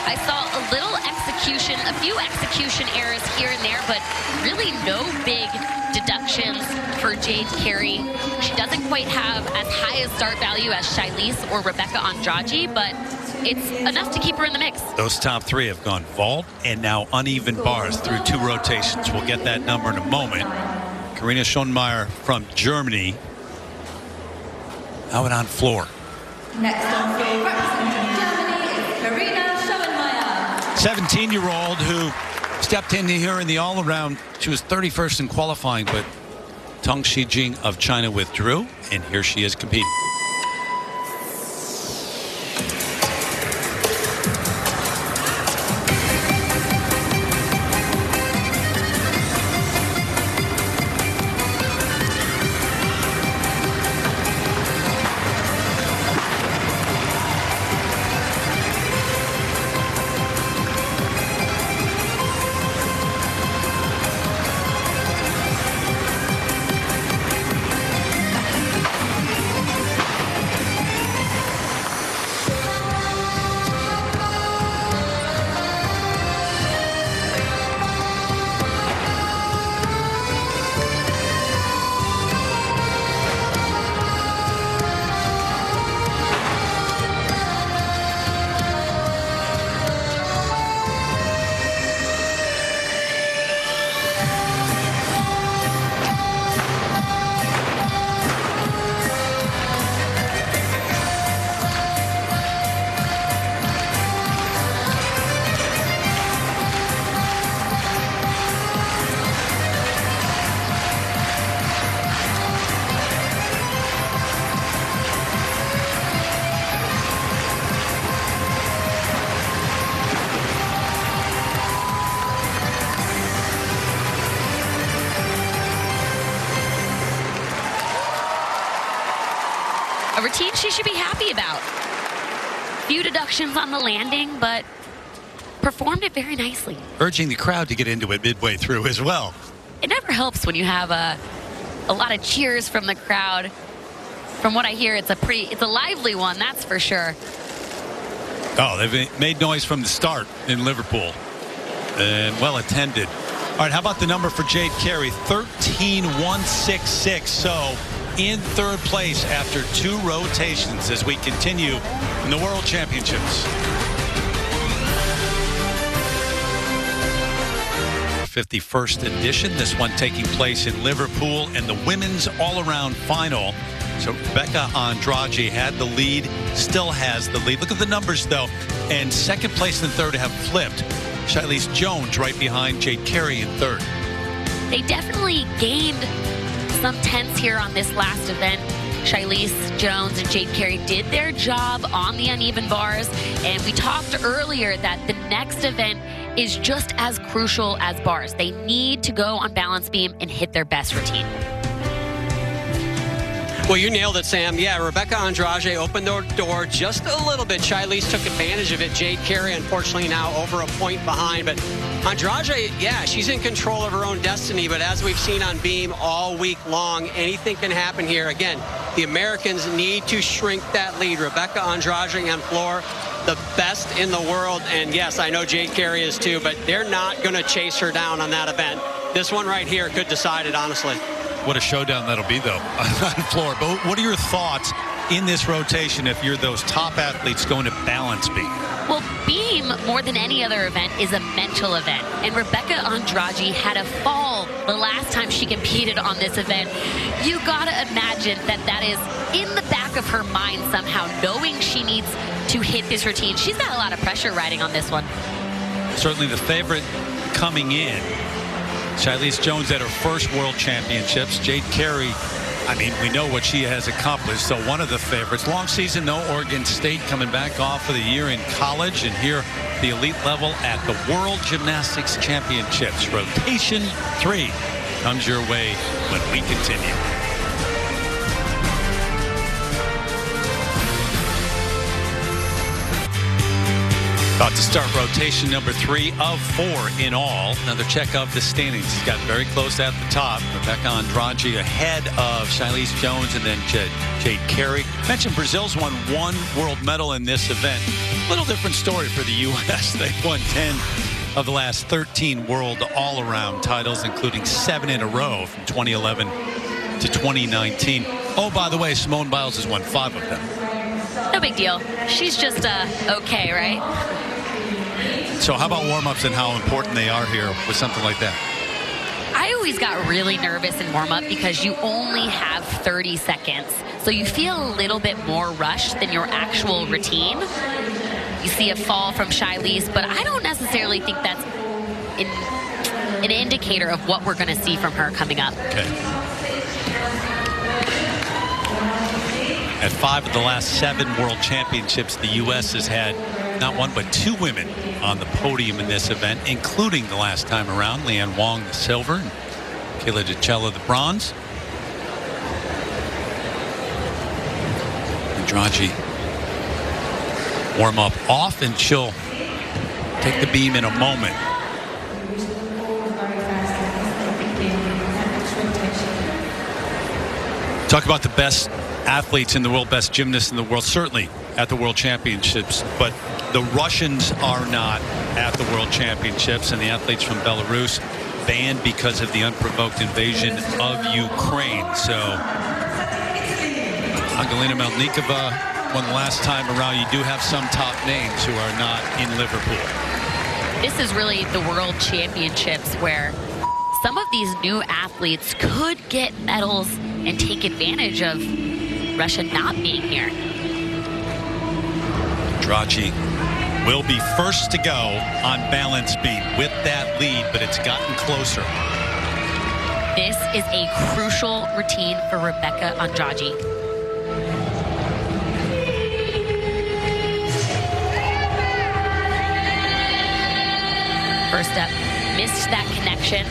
I saw a little execution, a few execution errors here and there, but really no big deductions for Jade Carey. She doesn't quite have as high a start value as Shilese or Rebecca Andrade, but it's enough to keep her in the mix. Those top three have gone vault and now uneven bars through two rotations. We'll get that number in a moment. Karina Schonmeier from Germany out on floor. Next on floor, representing Germany, is Karina Schonmeier. 17-year-old who stepped in here in the all-around. She was 31st in qualifying, but Tong Shijing of China withdrew, and here she is competing. routine she should be happy about. Few deductions on the landing, but performed it very nicely. Urging the crowd to get into it midway through as well. It never helps when you have a lot of cheers from the crowd. From what I hear, it's a lively one, that's for sure. Oh, they've made noise from the start in Liverpool. And well attended. All right, how about the number for Jade Carey? 13,166. So in third place after 2 rotations as we continue in the World Championships. 51st edition. This one taking place in Liverpool in the women's all-around final. So Rebecca Andrade had the lead, still has the lead. Look at the numbers, though. And second place and third have flipped. Charlize Jones right behind Jade Carey in third. They definitely gained some tenths here on this last event. Charlize Jones and Jade Carey did their job on the uneven bars. And we talked earlier that the next event is just as crucial as bars. They need to go on balance beam and hit their best routine. Well, you nailed it, Sam. Yeah, Rebecca Andrade opened the door just a little bit. Charlize took advantage of it. Jade Carey, unfortunately, now over a point behind. But Andrade, yeah, she's in control of her own destiny. But as we've seen on beam all week long, anything can happen here. Again, the Americans need to shrink that lead. Rebecca Andrade on floor, the best in the world. And yes, I know Jade Carey is too, but they're not going to chase her down on that event. This one right here could decide it, honestly. What a showdown that'll be, though, on the floor. But what are your thoughts in this rotation if you're those top athletes going to balance beam? Well, beam, more than any other event, is a mental event. And Rebecca Andrade had a fall the last time she competed on this event. You gotta imagine that is in the back of her mind somehow, knowing she needs to hit this routine. She's got a lot of pressure riding on this one. Certainly the favorite coming in. Charlize Jones at her first World Championships. Jade Carey, I mean, we know what she has accomplished, so one of the favorites. Long season, though. Oregon State coming back off of the year in college, and here the elite level at the World Gymnastics Championships. Rotation 3 comes your way when we continue. About to start rotation number 3 of 4 in all. Another check of the standings. He's got very close at the top. Rebecca Andrade ahead of Charlize Jones and then Jade Carey. Mentioned Brazil's won 1 world medal in this event. Little different story for the U.S. They've won 10 of the last 13 world all-around titles, including 7 in a row from 2011 to 2019. Oh, by the way, Simone Biles has won 5 of them. No big deal. She's just okay, right? So how about warm-ups and how important they are here with something like that? I always got really nervous in warm-up because you only have 30 seconds. So you feel a little bit more rushed than your actual routine. You see a fall from Charlize, but I don't necessarily think that's an indicator of what we're going to see from her coming up. Okay. At 5 of the last 7 World Championships, the U.S. has had not 1 but 2 women on the podium in this event, including the last time around, Leanne Wong, the silver, and Kayla DiCello, the bronze. Andrade warm up off, and she'll take the beam in a moment. Talk about the best athletes in the world, best gymnasts in the world, certainly at the World Championships, but the Russians are not at the World Championships, and the athletes from Belarus banned because of the unprovoked invasion of Ukraine. So Angelina Melnikova won the last time around. You do have some top names who are not in Liverpool. This is really the World Championships where some of these new athletes could get medals and take advantage of Russia not being here. Andrade will be first to go on balance beam with that lead, but it's gotten closer. This is a crucial routine for Rebecca Andrade. First up, missed that connection.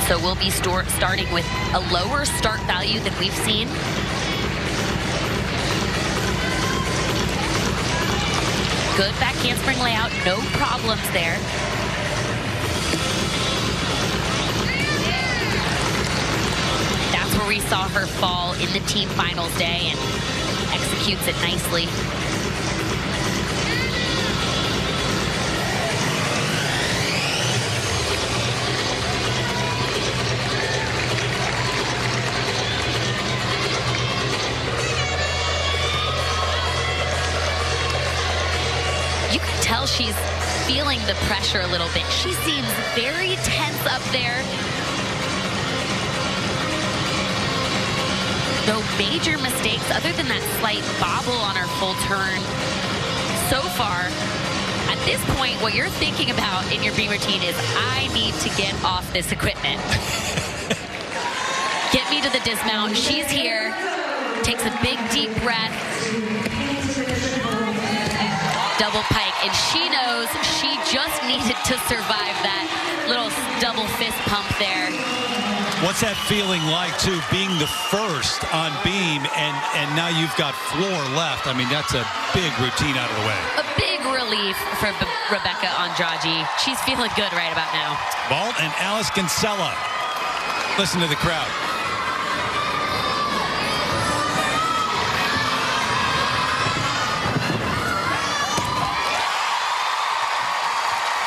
So we'll be starting with a lower start value than we've seen. Good back handspring layout, no problems there. That's where we saw her fall in the team finals day and executes it nicely. You can tell she's feeling the pressure a little bit. She seems very tense up there. No major mistakes other than that slight bobble on her full turn. So far, at this point, what you're thinking about in your beam routine is, I need to get off this equipment. Get me to the dismount. She's here. Takes a big, deep breath. Double pike, and she knows she just needed to survive that little double fist pump there. What's that feeling like, too, being the first on beam, and now you've got floor left? I mean, that's a big routine out of the way. A big relief for Rebecca Andrade. She's feeling good right about now. Vault and Alice Kinsella. Listen to the crowd.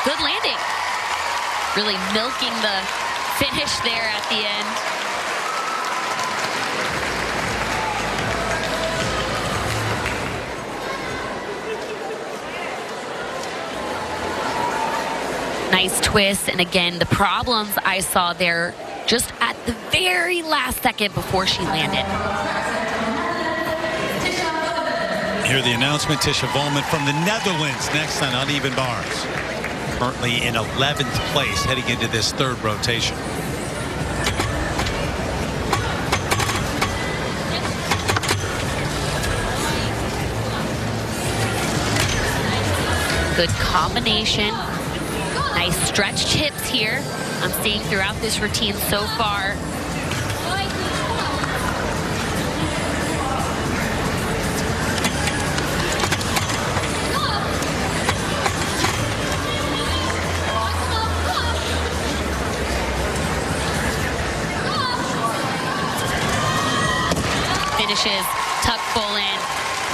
Good landing. Really milking the finish there at the end. Nice twist, and again, the problems I saw there just at the very last second before she landed. Hear the announcement, Tisha Volman from the Netherlands next on uneven bars. Currently in 11th place heading into this third rotation. Good combination. Nice stretched hips here. I'm seeing throughout this routine so far. Finishes, tuck full in.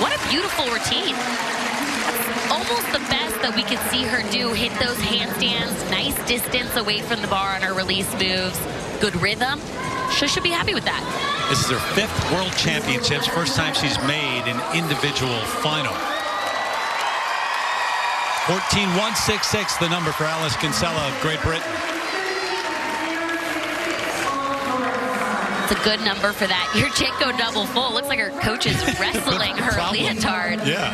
What a beautiful routine. That's almost the best that we could see her do. Hit those handstands, nice distance away from the bar on her release moves. Good rhythm. She should be happy with that. This is her 5th World Championships. First time she's made an individual final. 14.166, the number for Alice Kinsella of Great Britain. It's a good number for that. Your chick go double full. Looks like her coach is wrestling her leotard. Yeah.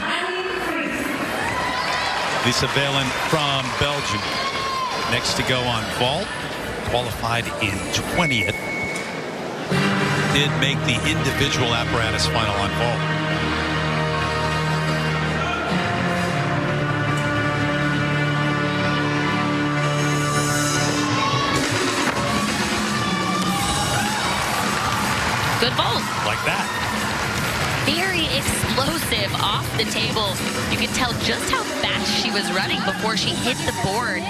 Lisa Valen from Belgium. Next to go on vault. Qualified in 20th. Did make the individual apparatus final on vault. Good vault. Like that. Very explosive off the table. You could tell just how fast she was running before she hit the board.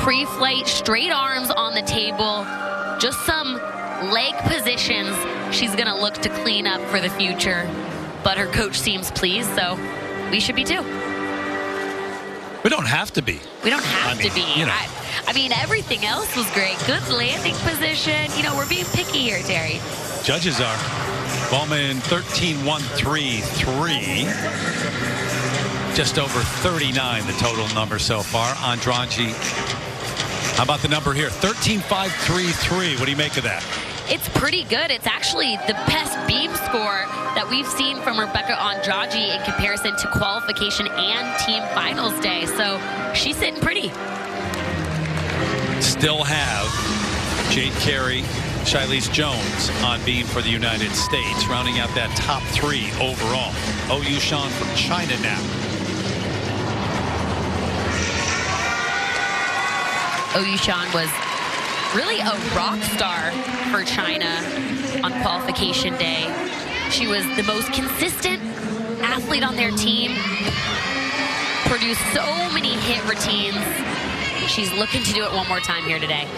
Pre-flight, straight arms on the table. Just some leg positions she's going to look to clean up for the future. But her coach seems pleased, so we should be too. We don't have to be. We don't have to be. You know. I mean, everything else was great. Good landing position. You know, we're being picky here, Terry. Judges are. Bowman 13.133. Just over 39, the total number so far. Andrade, how about the number here? 13.533. What do you make of that? It's pretty good. It's actually the best beam score that we've seen from Rebecca Andrade in comparison to qualification and team finals day. So she's sitting pretty. Still have Jade Carey, Shilese Jones on beam for the United States, rounding out that top 3 overall. Oh Yushan from China now. Oh Yushan was really a rock star for China on qualification day. She was the most consistent athlete on their team, produced so many hit routines. She's looking to do it one more time here today.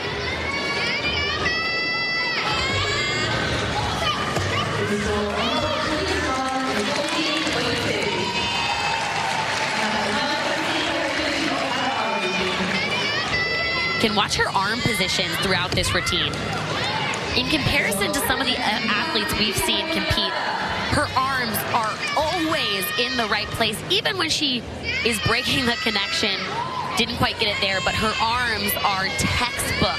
Can watch her arm positions throughout this routine. In comparison to some of the athletes we've seen compete, her arms are always in the right place, even when she is breaking the connection. Didn't quite get it there, but her arms are textbook.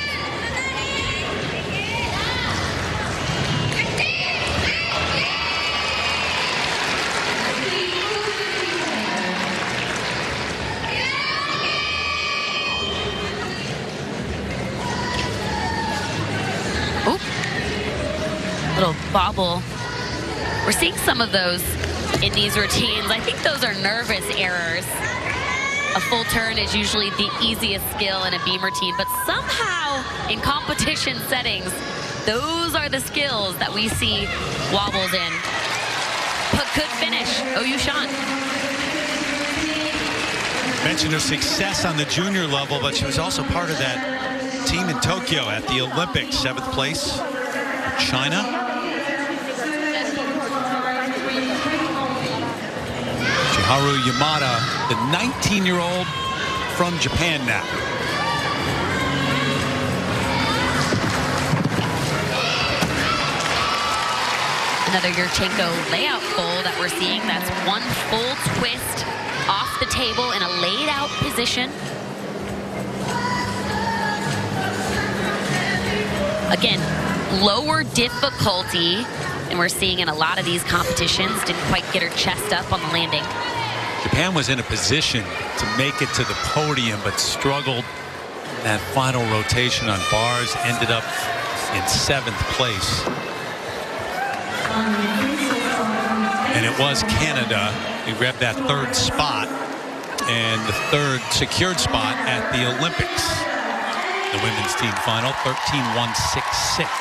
Little bobble. We're seeing some of those in these routines. I think those are nervous errors. A full turn is usually the easiest skill in a beam routine, but somehow in competition settings, those are the skills that we see wobbles in. But good finish, OU Sean. Mentioned her success on the junior level, but she was also part of that team in Tokyo at the Olympics, 7th place. China. Haru Yamada, the 19-year-old from Japan now. Another Yurchenko layout full that we're seeing. That's one full twist off the table in a laid out position. Again, lower difficulty, and we're seeing in a lot of these competitions. Didn't quite get her chest up on the landing. Japan was in a position to make it to the podium, but struggled in that final rotation on bars. Ended up in 7th place. And it was Canada who grabbed that 3rd spot and the 3rd secured spot at the Olympics. The women's team final, 13-1-6-6.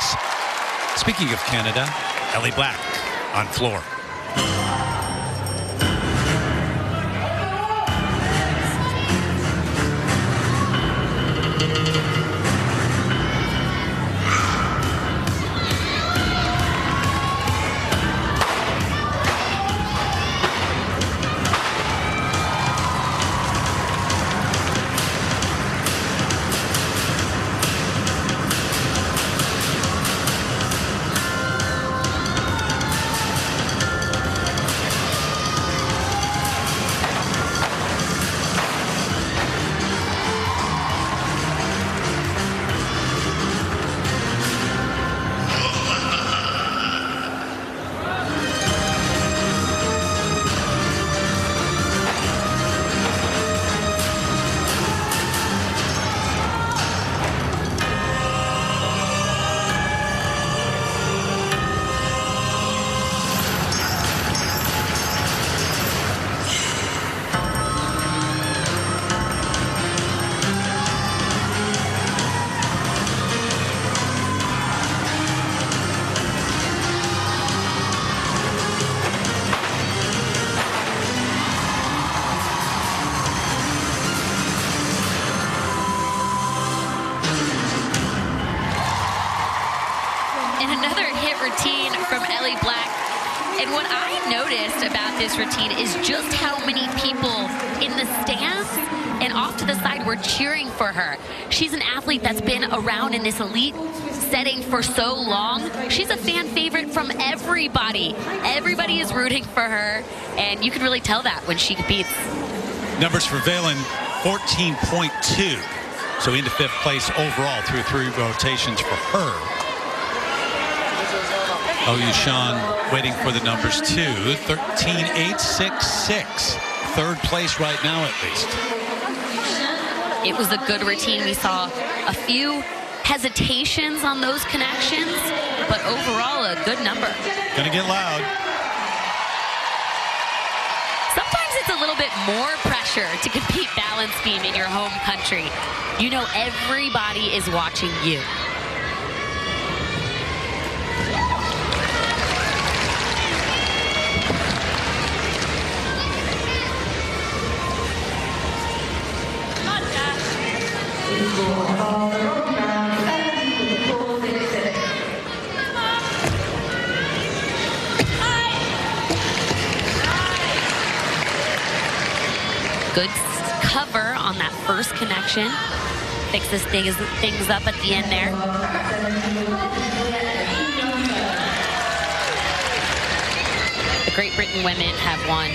Speaking of Canada, Ellie Black on floor. routine from Ellie Black. And what I noticed about this routine is just how many people in the stands and off to the side were cheering for her. She's an athlete that's been around in this elite setting for so long. She's a fan favorite from everybody. Everybody is rooting for her, and you can really tell that when she competes. Numbers for Valen, 14.2. So into fifth place overall through 3 rotations for her. OU Sean waiting for the numbers too. 13.866. Third place right now at least. It was a good routine. We saw a few hesitations on those connections, but overall a good number. Gonna get loud. Sometimes it's a little bit more pressure to compete balance beam in your home country. You know everybody is watching you. Good cover on that first connection. Fixes things up at the end there. The Great Britain women have won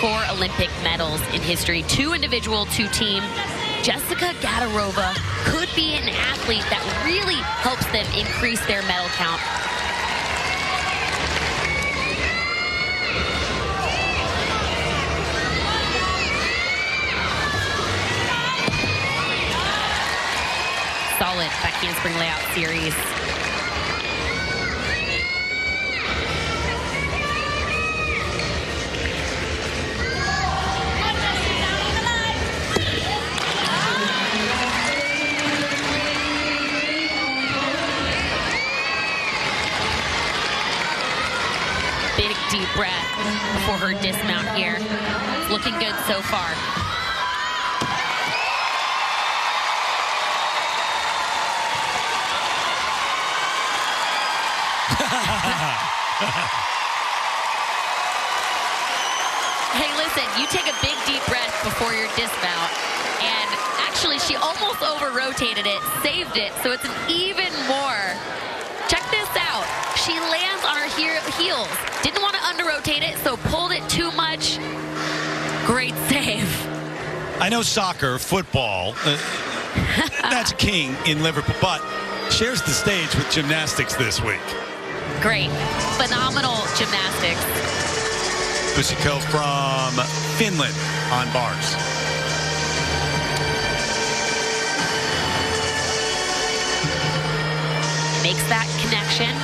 4 Olympic medals in history, 2 individual, 2 team. Jessica Gadarova could be an athlete that really helps them increase their medal count. Solid back handspring layout series. Big deep breath before her dismount here. It's looking good so far. Hey, listen, you take a big deep breath before your dismount, and actually she almost over-rotated it, saved it, so it's an even more. Check this out. She lands on her heels. Didn't want to under-rotate it, so pulled it too much. Great save. I know soccer, football, that's king in Liverpool, but shares the stage with gymnastics this week. Great. Phenomenal gymnastics. Peacock from Finland on bars. Makes that connection.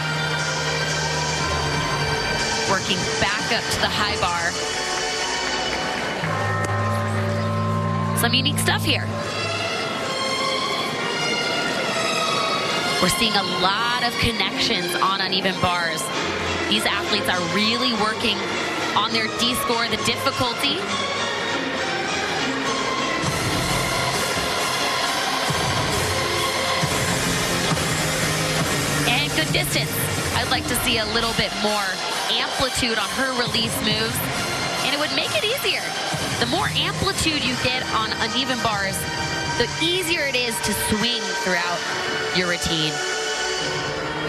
Working back up to the high bar. Some unique stuff here. We're seeing a lot of connections on uneven bars. These athletes are really working on their D-score, the difficulty. And good distance. I'd like to see a little bit more amplitude on her release moves, and it would make it easier. The more amplitude you get on uneven bars, the easier it is to swing throughout your routine.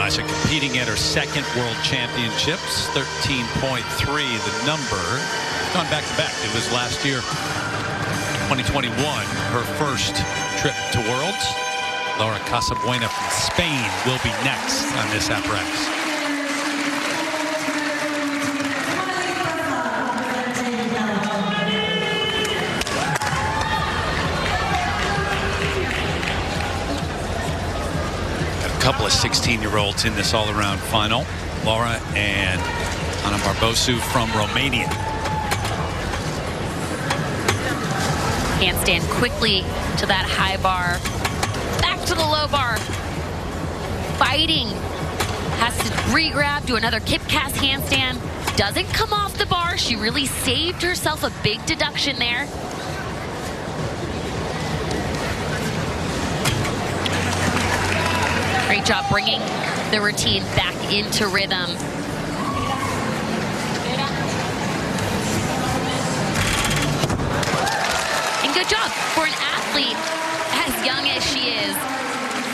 Masha competing at her second World Championships, 13.3 the number. Gone back to back. It was last year, 2021, her first trip to Worlds. Laura Casabuena from Spain will be next on this apparatus. Couple of 16-year-olds in this all-around final. Laura and Ana Barbosu from Romania. Handstand quickly to that high bar. Back to the low bar. Fighting. Has to re-grab, do another kip cast handstand. Doesn't come off the bar. She really saved herself a big deduction there. Great job bringing the routine back into rhythm. And good job for an athlete as young as she is.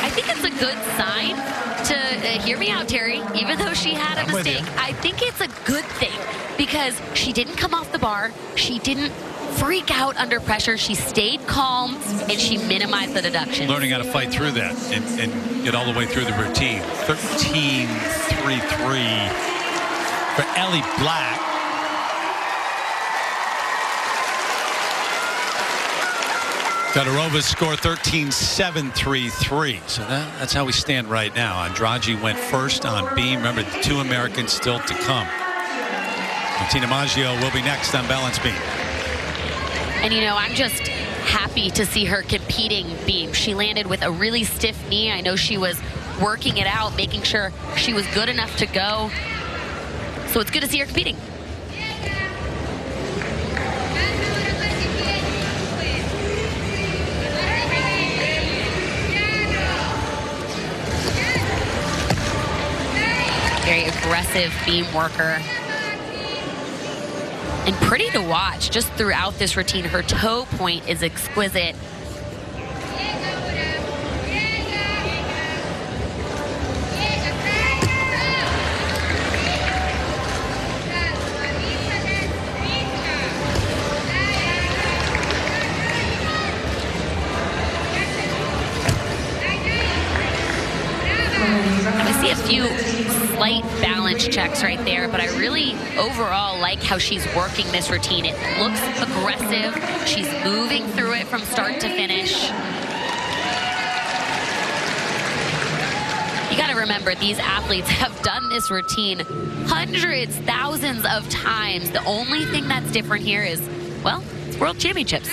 I think it's a good sign to, hear me out, Terry, even though she had a mistake. I think it's a good thing because she didn't come off the bar. She didn't freak out under pressure. She stayed calm and she minimized the deduction. Learning how to fight through that and get all the way through the routine. 13.33 for Ellie Black. Fedorovas score 13.733. So that's how we stand right now. Andrade went first on beam. Remember, the 2 Americans still to come. Martina Maggio will be next on balance beam. And, you know, I'm just happy to see her competing beam. She landed with a really stiff knee. I know she was working it out, making sure she was good enough to go. So it's good to see her competing. aggressive beam worker. And pretty to watch just throughout this routine. Her toe point is exquisite. I see a few slight balance checks right there, but I really overall like how she's working this routine. It looks aggressive. She's moving through it from start to finish. You got to remember, these athletes have done this routine hundreds, thousands of times. The only thing that's different here is, well, it's World Championships.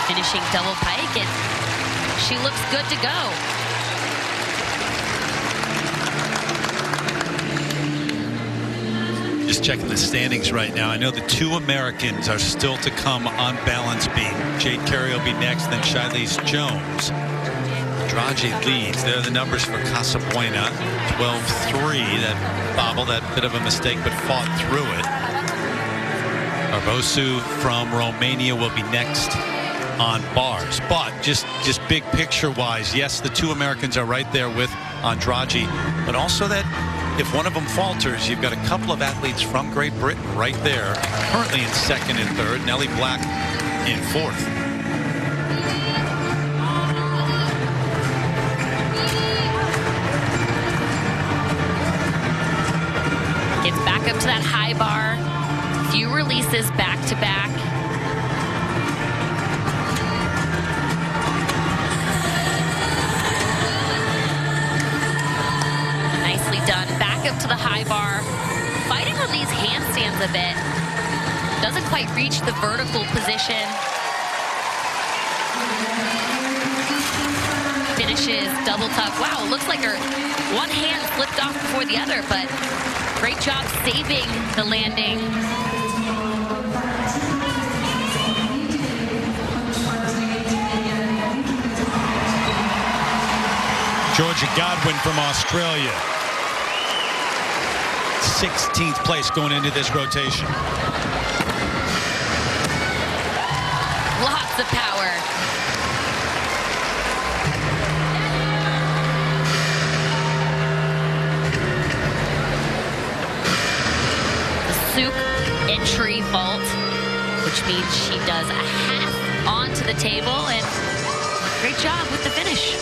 Finishing double pike, and she looks good to go. Just checking the standings right now. I know the two Americans are still to come on balance beam. Jade Carey will be next, then Shilese Jones. Andrade leads. There are the numbers for Casabuena. 12-3. That bobble, that bit of a mistake, but fought through it. Barbosu from Romania will be next on bars. But just big picture wise, yes, the two Americans are right there with Andrade, but also that if one of them falters, you've got a couple of athletes from Great Britain right there, currently in second and third. Nellie Black in fourth. Gets back up to that high bar. Few releases back to back. Nicely done. Back up to the high bar. Fighting on these handstands a bit. Doesn't quite reach the vertical position. Finishes double tuck. Wow, it looks like her one hand slipped off before the other, but great job saving the landing. Georgia Godwin from Australia. 16th place going into this rotation. Lots of power. The Souk entry vault, which means she does a half onto the table, and great job with the finish.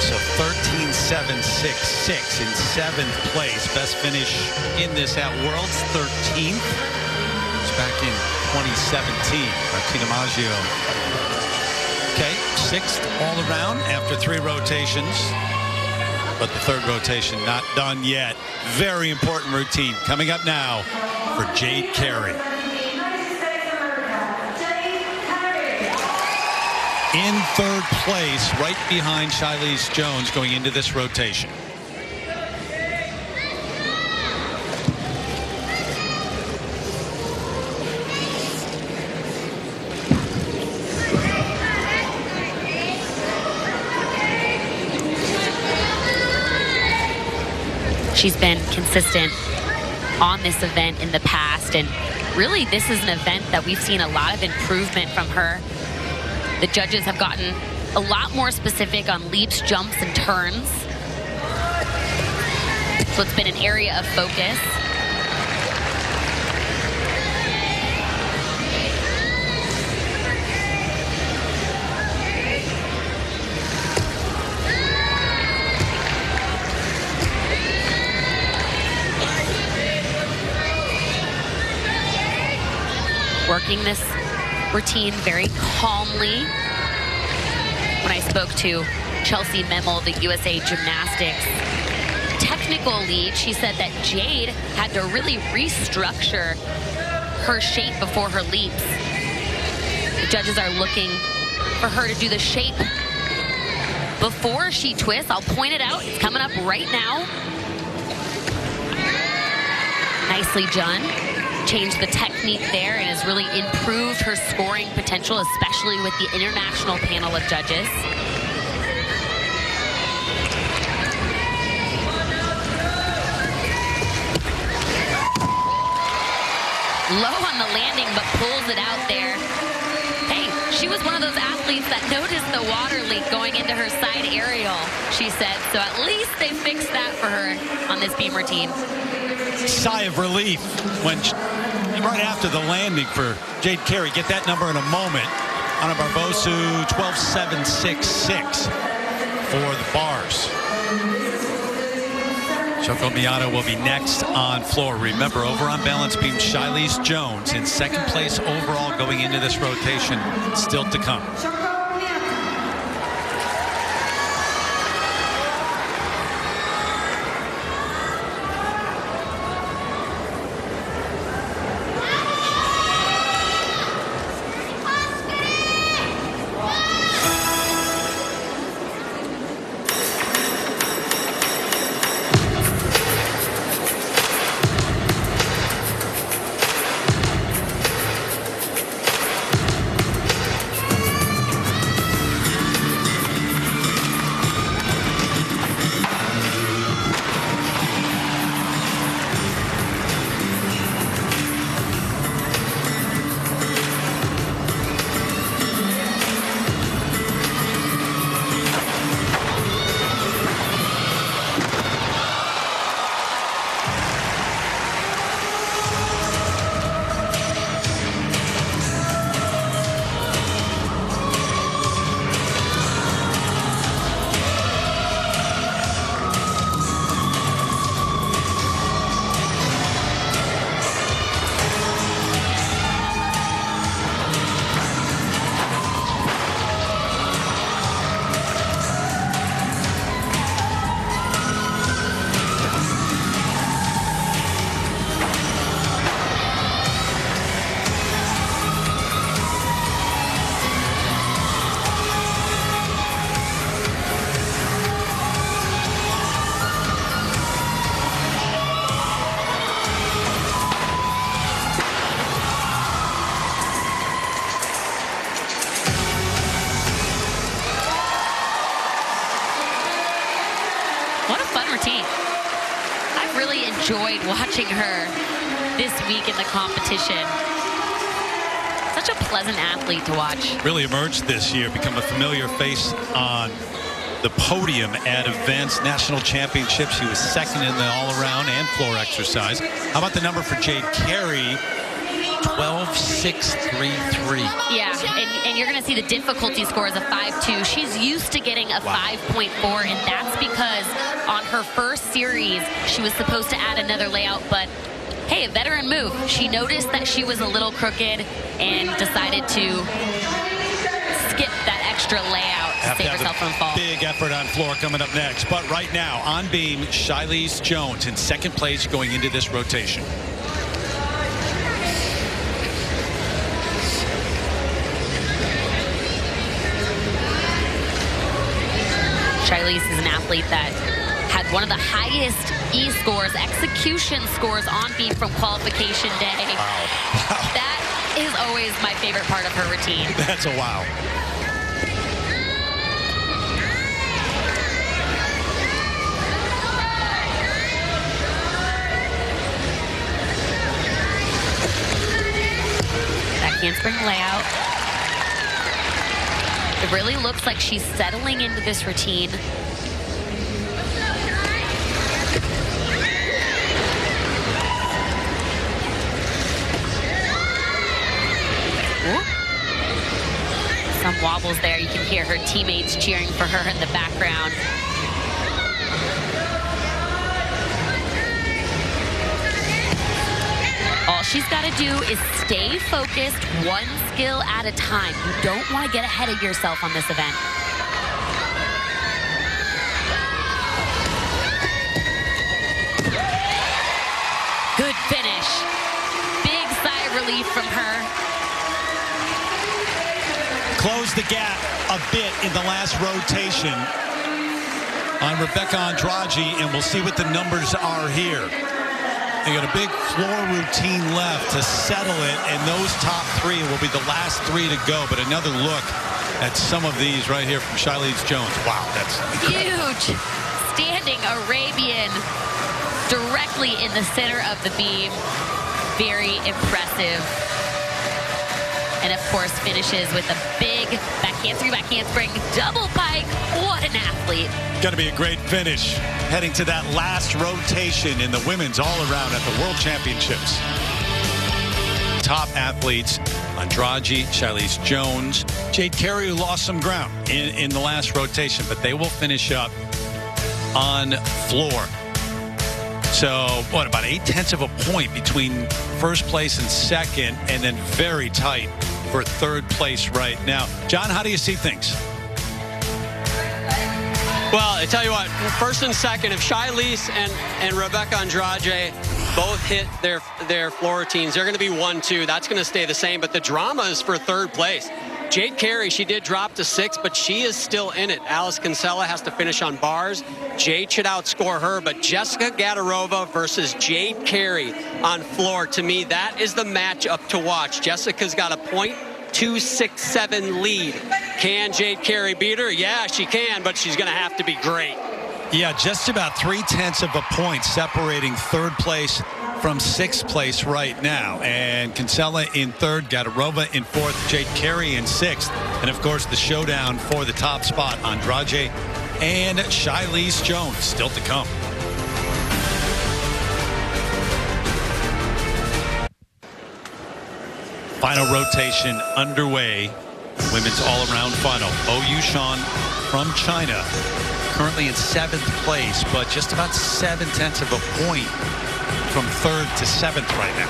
So 13.766 in 7th place. Best finish in this at Worlds, 13th. It's back in 2017. Martina Maggio. Okay, 6th all around after 3 rotations. But the 3rd rotation not done yet. Very important routine coming up now for Jade Carey. In 3rd place, right behind Shilese Jones going into this rotation. She's been consistent on this event in the past, and really this is an event that we've seen a lot of improvement from her. The judges have gotten a lot more specific on leaps, jumps, and turns. So it's been an area of focus. Working this routine very calmly. When I spoke to Chelsea Memel, the USA Gymnastics technical lead, she said that Jade had to really restructure her shape before her leaps. The judges are looking for her to do the shape before she twists. I'll point it out. It's coming up right now. Nicely done. Changed the technique there and has really improved her scoring potential, especially with the international panel of judges. Low on the landing, but pulls it out there. Hey, she was one of those athletes that noticed the water leak going into her side aerial, she said. So at least they fixed that for her on this beam routine. Sigh of relief when right after the landing for Jade Carey. Get that number in a moment. Ana Barbosu 12.766 for the bars. Shoko Miyata will be next on floor. Remember, over on balance beam, Shilese Jones in second place overall going into this rotation. Still to come. I've really enjoyed watching her this week in the competition. Such a pleasant athlete to watch. Really emerged this year, become a familiar face on the podium at events, national championships. She was second in the all-around and floor exercise. How about the number for Jade Carey? 12.633. Yeah, and you're going to see the difficulty score is a 5.2. She's used to getting a 5.4, and that's because on her first series, she was supposed to add another layout, but hey, a veteran move. She noticed that she was a little crooked and decided to skip that extra layout to save herself from fall. Big effort on floor coming up next. But right now, on beam, Shilese Jones in second place going into this rotation. Shilese is an athlete that had one of the highest E-scores, execution scores on beam from qualification day. Wow. That is always my favorite part of her routine. That's a wow. That handspring layout. It really looks like she's settling into this routine. Ooh. Some wobbles there. You can hear her teammates cheering for her in the background. All she's got to do is stay focused, one skill at a time. You don't want to get ahead of yourself on this event. Good finish. Big sigh of relief from her. Closed the gap a bit in the last rotation on Rebecca Andrade, and we'll see what the numbers are here. They got a big floor routine left to settle it, and those top three will be the last three to go. But another look at some of these right here from Charlize Jones. Wow, that's huge. Standing Arabian directly in the center of the beam. Very impressive. And of course finishes with a big back handspring, back handspring, double pike. What an athlete. Going to be a great finish heading to that last rotation in the women's all-around at the World Championships. Top athletes, Andrade, Charlize Jones, Jade Carey, who lost some ground in the last rotation, but they will finish up on floor. So, what, about 0.8 of a point between first place and second, and then very tight for third place right now. John, how do you see things? Well, I tell you what, first and second, if Charlize and Rebecca Andrade both hit their floor routines, they're going to be 1-2. That's going to stay the same, but the drama is for third place. Jade Carey, she did drop to 6, but she is still in it. Alice Kinsella has to finish on bars. Jade should outscore her, but Jessica Gadarova versus Jade Carey on floor, to me, that is the matchup to watch. Jessica's got a .267 lead. Can Jade Carey beat her? Yeah, she can, but she's going to have to be great. Yeah, just about 0.3 of a point separating third place from sixth place right now. And Kinsella in third, Gadarova in fourth, Jade Carey in sixth. And, of course, the showdown for the top spot, Andrade and Charlize Jones still to come. Final rotation underway. Women's all-around final. Oh Yushun from China, currently in 7th place, but just about 0.7 of a point from 3rd to 7th right now.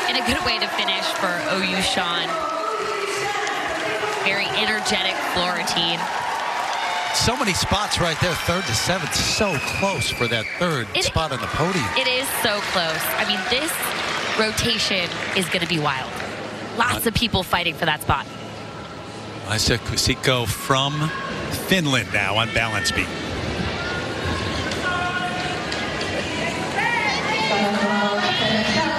And a good way to finish for Oh Yushun. Very energetic floor routine. So many spots right there, 3rd to 7th, so close for that third spot on the podium. It is so close. I mean, this rotation is going to be wild. Lots of people fighting for that spot. Maisa Kusiko from Finland now on balance beam.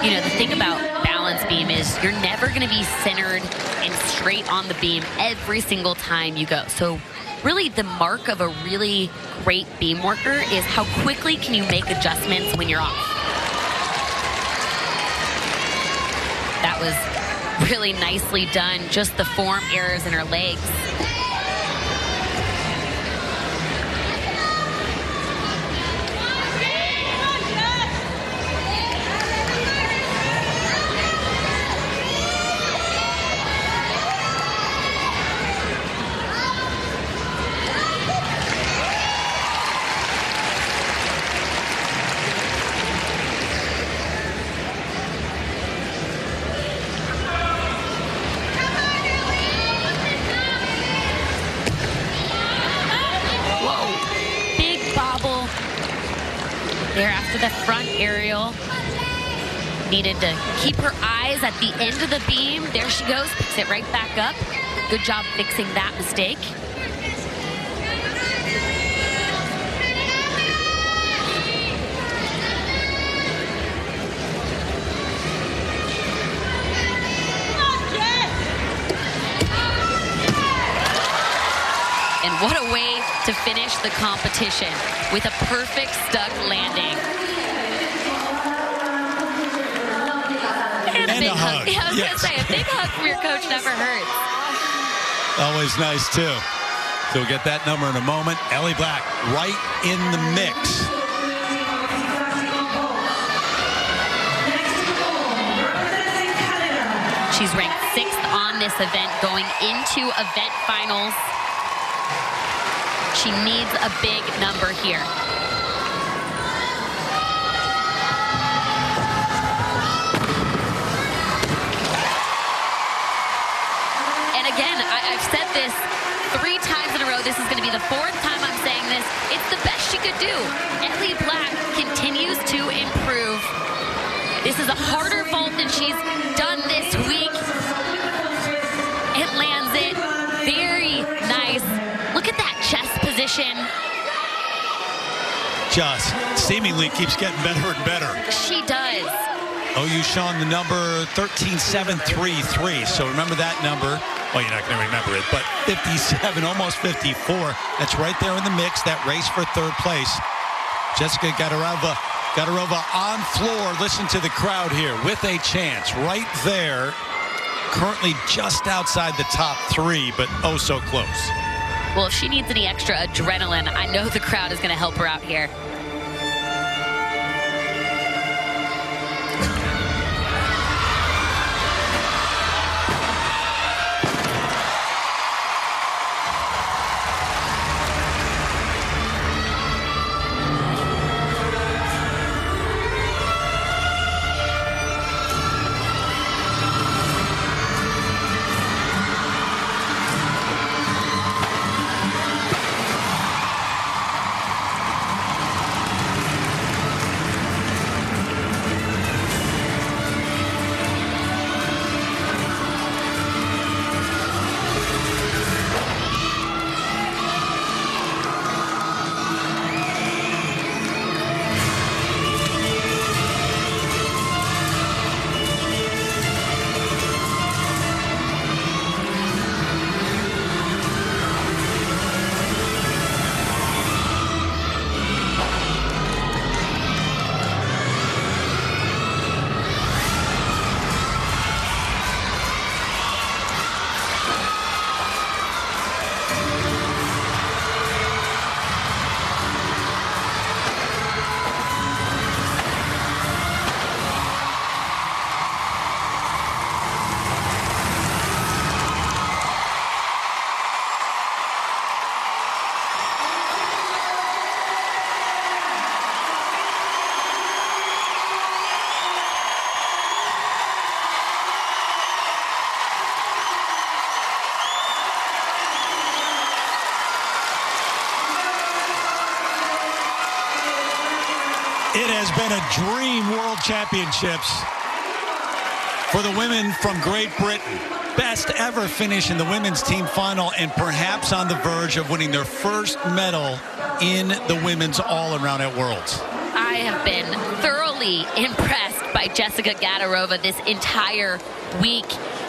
You know, the thing about balance beam is you're never going to be centered and straight on the beam every single time you go. So really the mark of a really great beam worker is how quickly can you make adjustments when you're off. That was really nicely done. Just the form errors in her legs. There after the front aerial. Needed to keep her eyes at the end of the beam. There she goes, picks it right back up. Good job fixing that mistake. to finish the competition with a perfect stuck landing. And a big hug. Yeah, I was going to say, a big hug from your coach never hurts. Always nice, too. So we'll get that number in a moment. Ellie Black right in the mix. She's ranked 6th on this event going into event finals. She needs a big number here. And again, I've said this 3 times in a row. This is going to be the 4th time I'm saying this. It's the best she could do. Ellie Black continues to improve. This is a harder vault than she's done this week. It lands it. Very nice. Look at that chest position. Just seemingly keeps getting better and better. She does. OU Sean, the number 13733. So remember that number. Well, you're not going to remember it, but 57, almost 54. That's right there in the mix, that race for 3rd place. Jessica Gadarova on floor. Listen to the crowd here with a chance right there. Currently just outside the top 3, but oh so close. Well, if she needs any extra adrenaline, I know the crowd is going to help her out here. It has been a dream World Championships for the women from Great Britain. Best ever finish in the women's team final and perhaps on the verge of winning their first medal in the women's all-around at Worlds. I have been thoroughly impressed by Jessica Gadarova this entire week.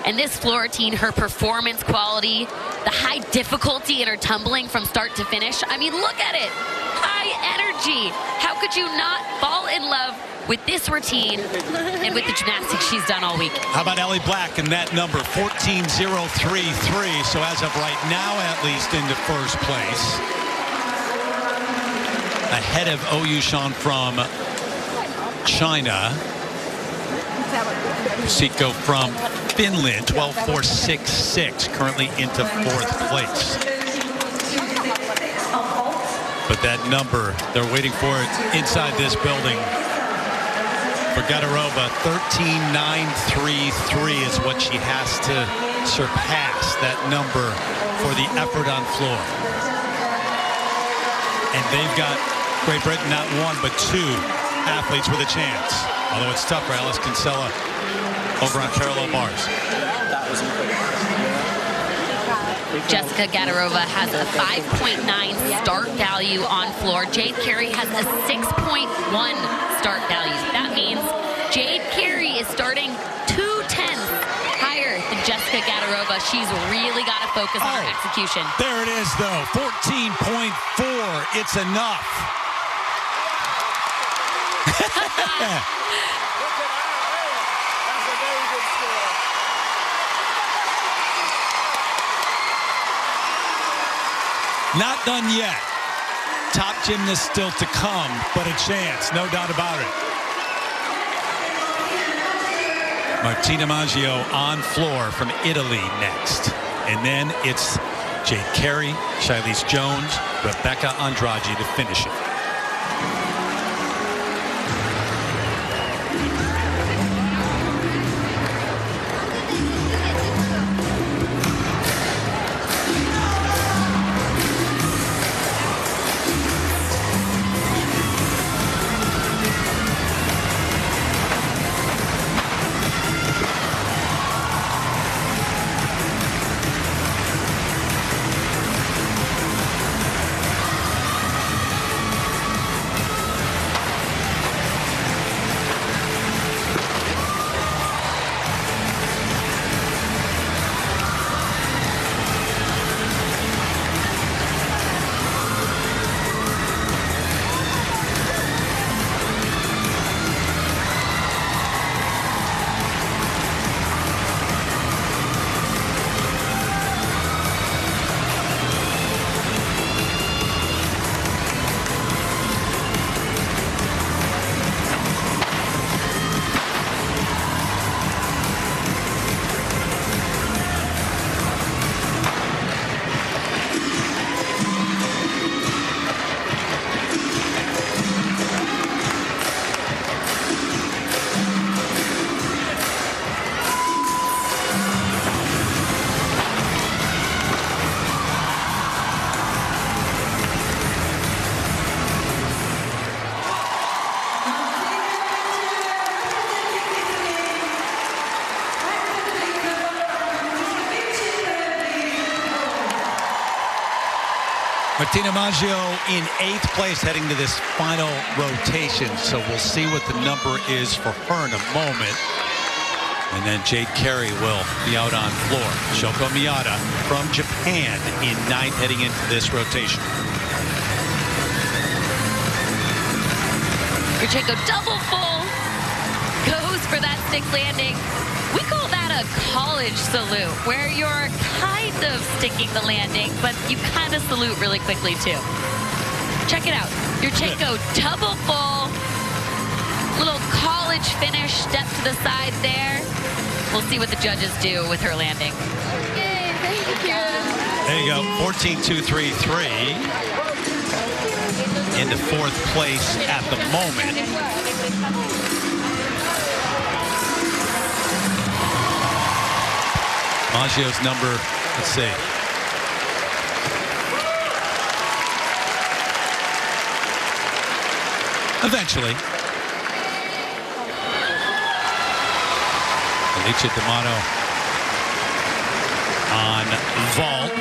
And this floor routine, her performance quality, the high difficulty in her tumbling from start to finish. I mean, look at it. High energy. How could you not fall in love with this routine and with the gymnastics she's done all week? How about Ellie Black and that number, 14.033. So as of right now, at least into first place. Ahead of OU Sean from China. Siko from Finland, 12.466, currently into fourth place. But that number, they're waiting for it inside this building. For Gadarova, 13.933 is what she has to surpass, that number for the effort on floor. And they've got Great Britain not one but two athletes with a chance. Although it's tough for Alice Kinsella over on parallel bars. Jessica Gadarova has a 5.9 start value on floor. Jade Carey has a 6.1 start value. That means Jade Carey is starting 2/10 higher than Jessica Gadarova but she's really got to focus on her execution. There it is, though. 14.4. It's enough. Not done yet. Top gymnast still to come, but a chance, no doubt about it. Martina Maggio on floor from Italy next. And then it's Jade Carey, Shilese Jones, Rebecca Andrade to finish it. Martina Maggio in 8th place heading to this final rotation. So we'll see what the number is for her in a moment. And then Jade Carey will be out on floor. Shoko Miyata from Japan in 9th heading into this rotation. Yurchenko double full. Goes for that stick landing. We call that a college salute, where you're kind of sticking the landing, but you kind of salute really quickly, too. Check it out. Yurchenko double full. Little college finish, step to the side there. We'll see what the judges do with her landing. Yay, thank you. There you go, 14.233. Into 4th place at the moment. Maggio's number, let's see. Eventually. Alicia D'Amato on vault.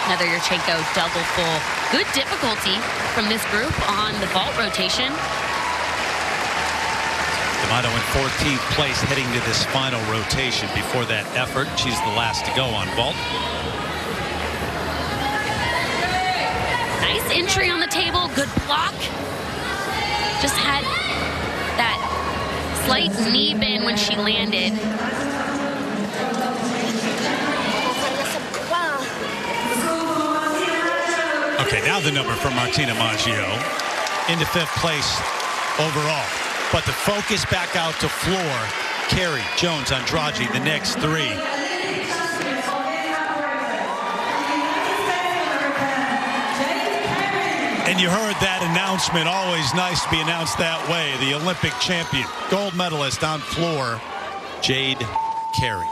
Another Yurchenko double full. Good difficulty from this group on the vault rotation. D'Amato in 14th place heading to this final rotation. Before that effort, she's the last to go on vault. Nice entry on the table, good block. Just had that slight knee bend when she landed. Okay, now the number for Martina Maggio into 5th place overall. But the focus back out to floor. Carey, Jones, Andrade, the next 3. And you heard that announcement. Always nice to be announced that way. The Olympic champion, gold medalist on floor, Jade Carey.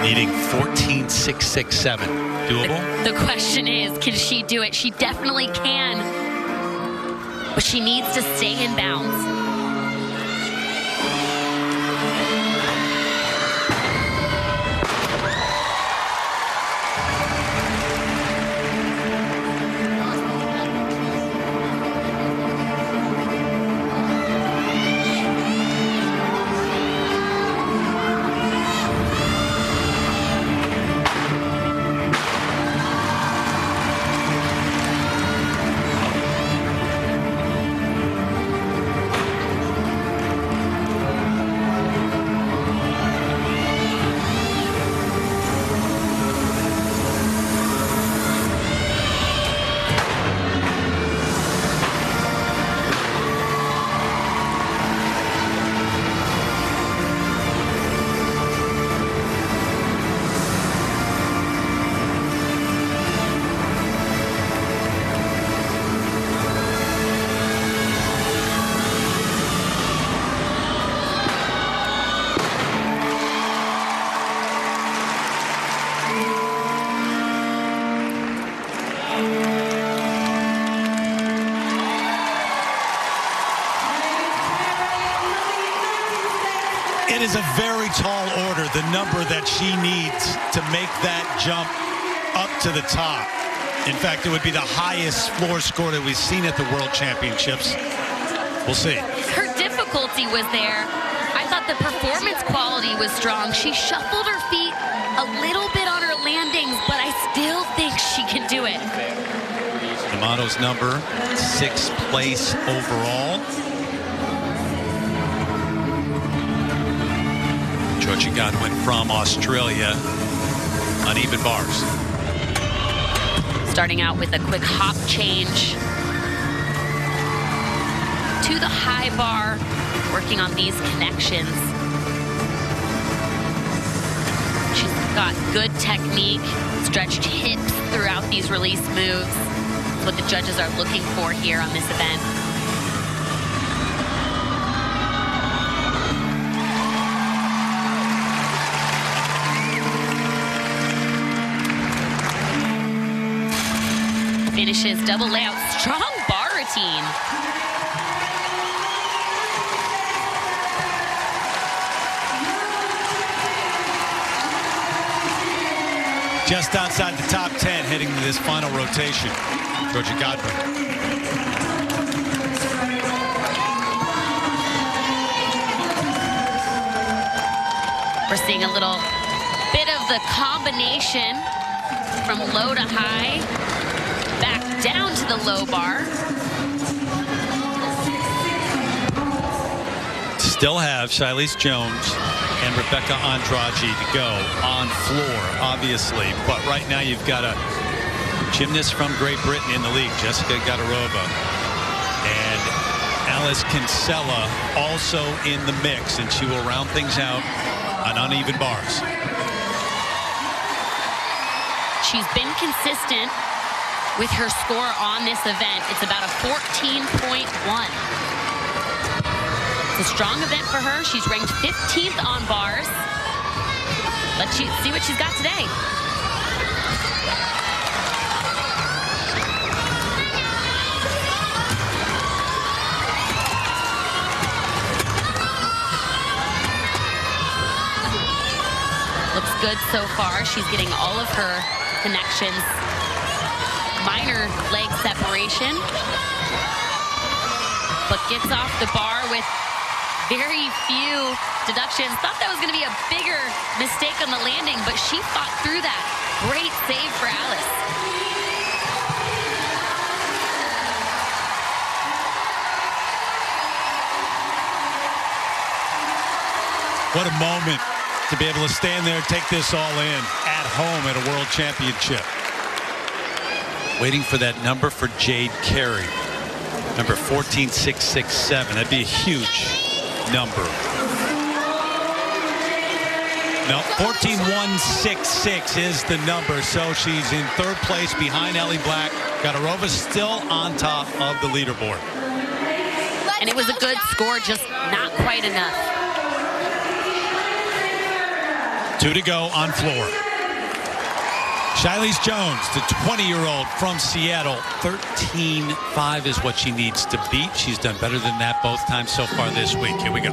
Needing 14.667. Doable? The question is, can she do it? She definitely can. But she needs to stay in bounds. is a very tall order, the number that she needs to make that jump up to the top. In fact, it would be the highest floor score that we've seen at the World Championships. We'll see. Her difficulty was there. I thought the performance quality was strong. She shuffled her feet a little bit on her landings, but I still think she can do it. Yamato's number, 6th place overall. Georgia Godwin from Australia, uneven bars. Starting out with a quick hop change to the high bar, working on these connections. She's got good technique, stretched hips throughout these release moves. That's what the judges are looking for here on this event. Finishes double layout, strong bar routine. Just outside the top 10 heading to this final rotation. Georgia Godwin. We're seeing a little bit of the combination from low to high, back down to the low bar. Still have Shilese Jones and Rebecca Andrade to go on floor, obviously. But right now you've got a gymnast from Great Britain in the league, Jessica Gadarova. And Alice Kinsella also in the mix, and she will round things out on uneven bars. She's been consistent with her score on this event. It's about a 14.1. It's a strong event for her. She's ranked 15th on bars. Let's see what she's got today. Looks good so far. She's getting all of her connections. Minor leg separation, but gets off the bar with very few deductions. Thought that was going to be a bigger mistake on the landing, but she fought through that. Great save for Alice. What a moment to be able to stand there and take this all in at home at a World Championship. Waiting for that number for Jade Carey. Number 14.667. That'd be a huge number. No, 14.166 is the number. So she's in 3rd place behind Ellie Black. Gadarova still on top of the leaderboard. And it was a good score, just not quite enough. 2 to go on floor. Shilese Jones, the 20-year-old from Seattle, 13.5 is what she needs to beat. She's done better than that both times so far this week. Here we go.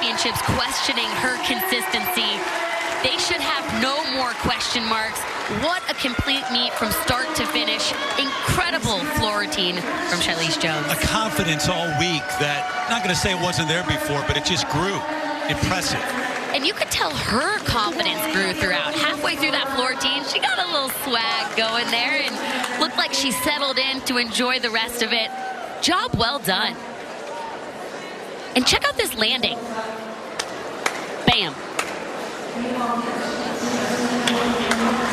Championships questioning her consistency. They should have no more question marks. What a complete meet from start to finish. Incredible floor routine from Charlize Jones. A confidence all week that, not going to say it wasn't there before, but it just grew. Impressive. And you could tell her confidence grew throughout. Halfway through that floor routine, she got a little swag going there and looked like she settled in to enjoy the rest of it. Job well done. And check out this landing. Bam.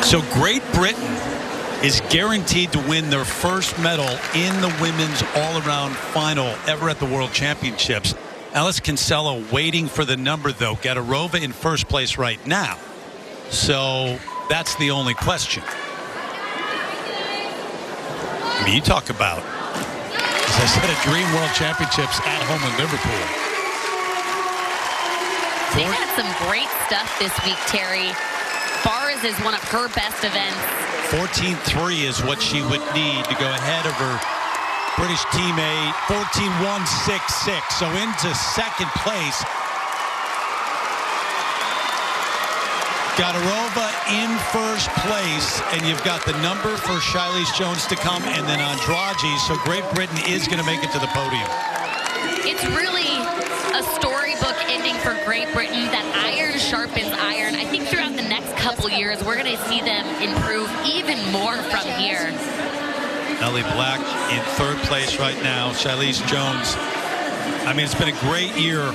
So Great Britain is guaranteed to win their first medal in the women's all-around final ever at the World Championships. Alice Kinsella waiting for the number, though. Gadarova in first place right now. So that's the only question. I mean, you talk about, as I said, a dream World Championships at home in Liverpool. They've had some great stuff this week, Terry. Bars is one of her best events. 14-3 is what she would need to go ahead of her British teammate. 14-1-6-6. So into second place. Gadarova in first place, and you've got the number for Charlize Jones to come, and then Andrade. So Great Britain is going to make it to the podium. It's really a storybook ending for Great Britain. That iron sharpens iron. I think throughout the next couple years, we're going to see them improve even more from here. Ellie Black in third place right now. Charlize Jones. I mean, it's been a great year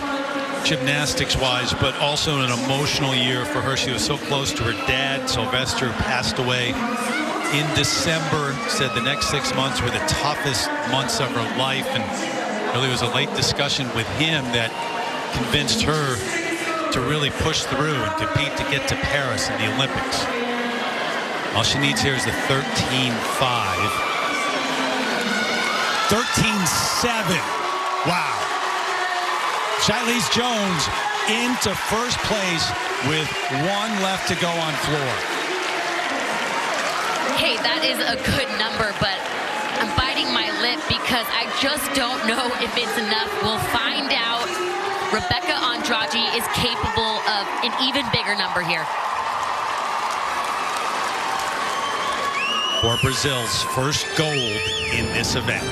gymnastics-wise, but also an emotional year for her. She was so close to her dad. Sylvester passed away in December. Said the next 6 months were the toughest months of her life, and really was a late discussion with him that convinced her to really push through and compete to get to Paris in the Olympics. All she needs here is the 13.5. 13.7. Wow. Charlize Jones into first place with one left to go on floor. Hey, that is a good number, but I'm biting my lip because I just don't know if it's enough. We'll find out. Rebecca Andrade is capable of an even bigger number here. For Brazil's first gold in this event.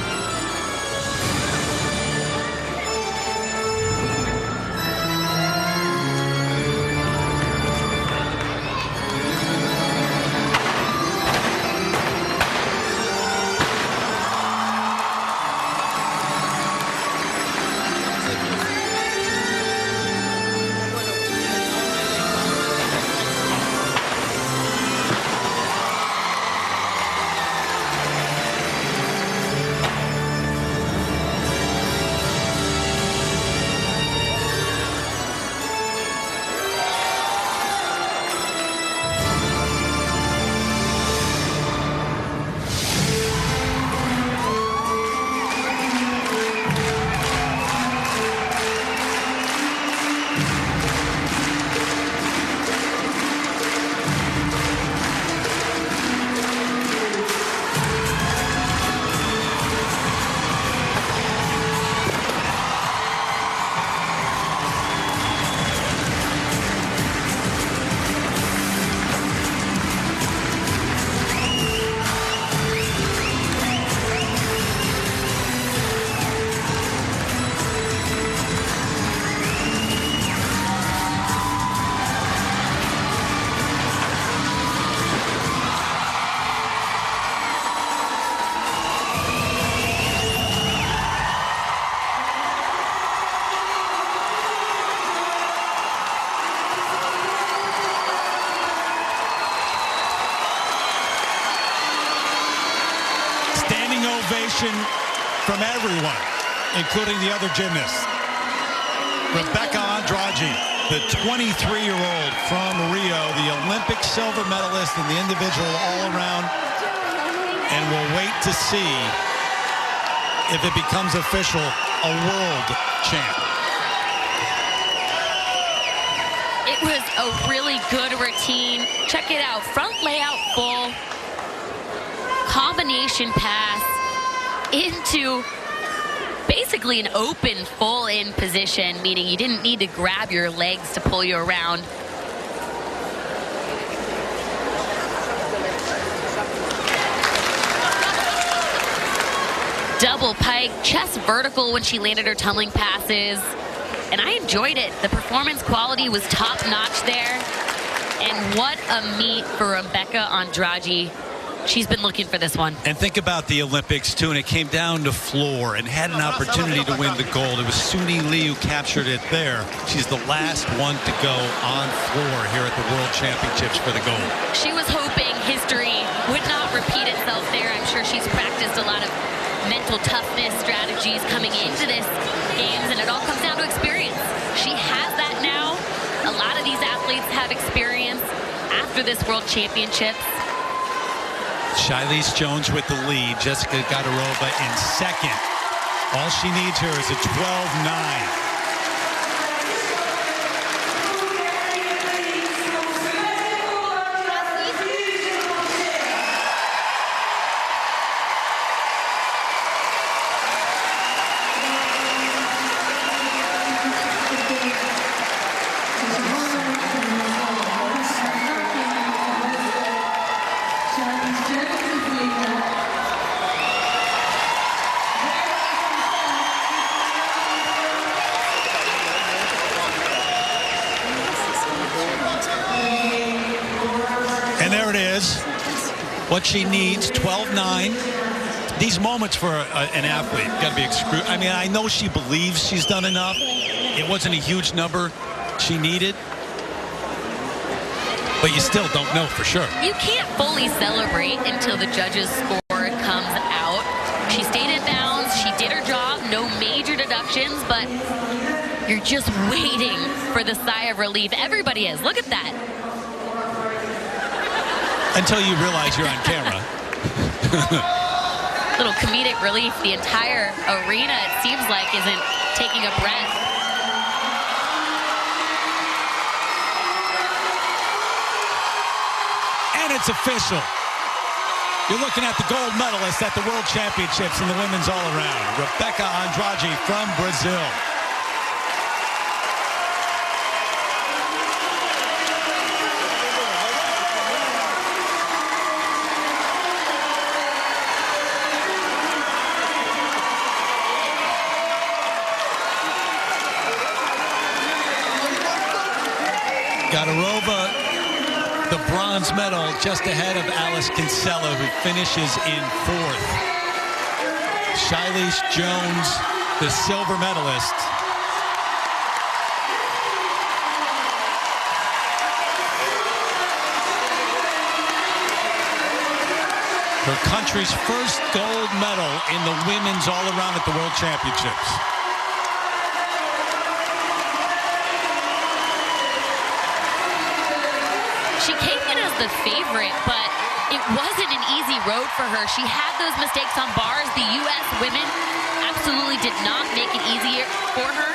From everyone, including the other gymnasts. Rebecca Andrade, the 23-year-old from Rio, the Olympic silver medalist in the individual all-around. And we'll wait to see if it becomes official, a world champ. It was a really good routine. Check it out. Front layout full. Combination pass into basically basically an open full in position, meaning you didn't need to grab your legs to pull you around. Double pike, chest vertical when she landed her tumbling passes. And I enjoyed it. The performance quality was top notch there. And what a meet for Rebecca Andrade. She's been looking for this one. And think about the Olympics, too, and it came down to floor and had an opportunity to win the gold. It was Suni Lee who captured it there. She's the last one to go on floor here at the World Championships for the gold. She was hoping history would not repeat itself there. I'm sure she's practiced a lot of mental toughness strategies coming into this games, and it all comes down to experience. She has that now. A lot of these athletes have experience after this World Championships. Shilese Jones with the lead. Jessica Gadarova in second. All she needs here is a 12-9. And there it is. What she needs, 12-9. These moments for an athlete got to be excruciating. I mean, I know she believes she's done enough. It wasn't a huge number she needed. But you still don't know for sure. You can't fully celebrate until the judges' score comes out. She stayed in bounds. She did her job. No major deductions, but you're just waiting for the sigh of relief. Everybody is. Look at that. Until you realize you're on camera. Little comedic relief. The entire arena, it seems like, isn't taking a breath. And it's official. You're looking at the gold medalist at the World Championships in the women's all-around, Rebecca Andrade from Brazil. Gadarova, the bronze medal, just ahead of Alice Kinsella, who finishes in fourth. Shilese Jones, the silver medalist. Her country's first gold medal in the women's all-around at the World Championships. She came in as the favorite, but it wasn't an easy road for her. She had those mistakes on bars. The U.S. women absolutely did not make it easier for her.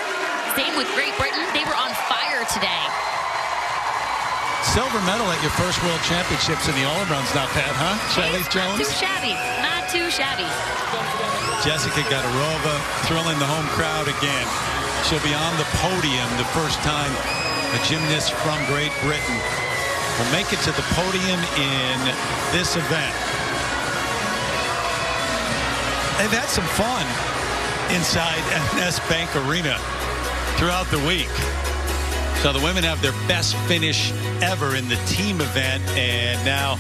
Same with Great Britain. They were on fire today. Silver medal at your first World Championships in the all-around's not bad, huh? Shilese Jones? Not too shabby. Not too shabby. Jessica Gadarova thrilling the home crowd again. She'll be on the podium the first time a gymnast from Great Britain will make it to the podium in this event. They've had some fun inside NS Bank Arena throughout the week. So the women have their best finish ever in the team event, and now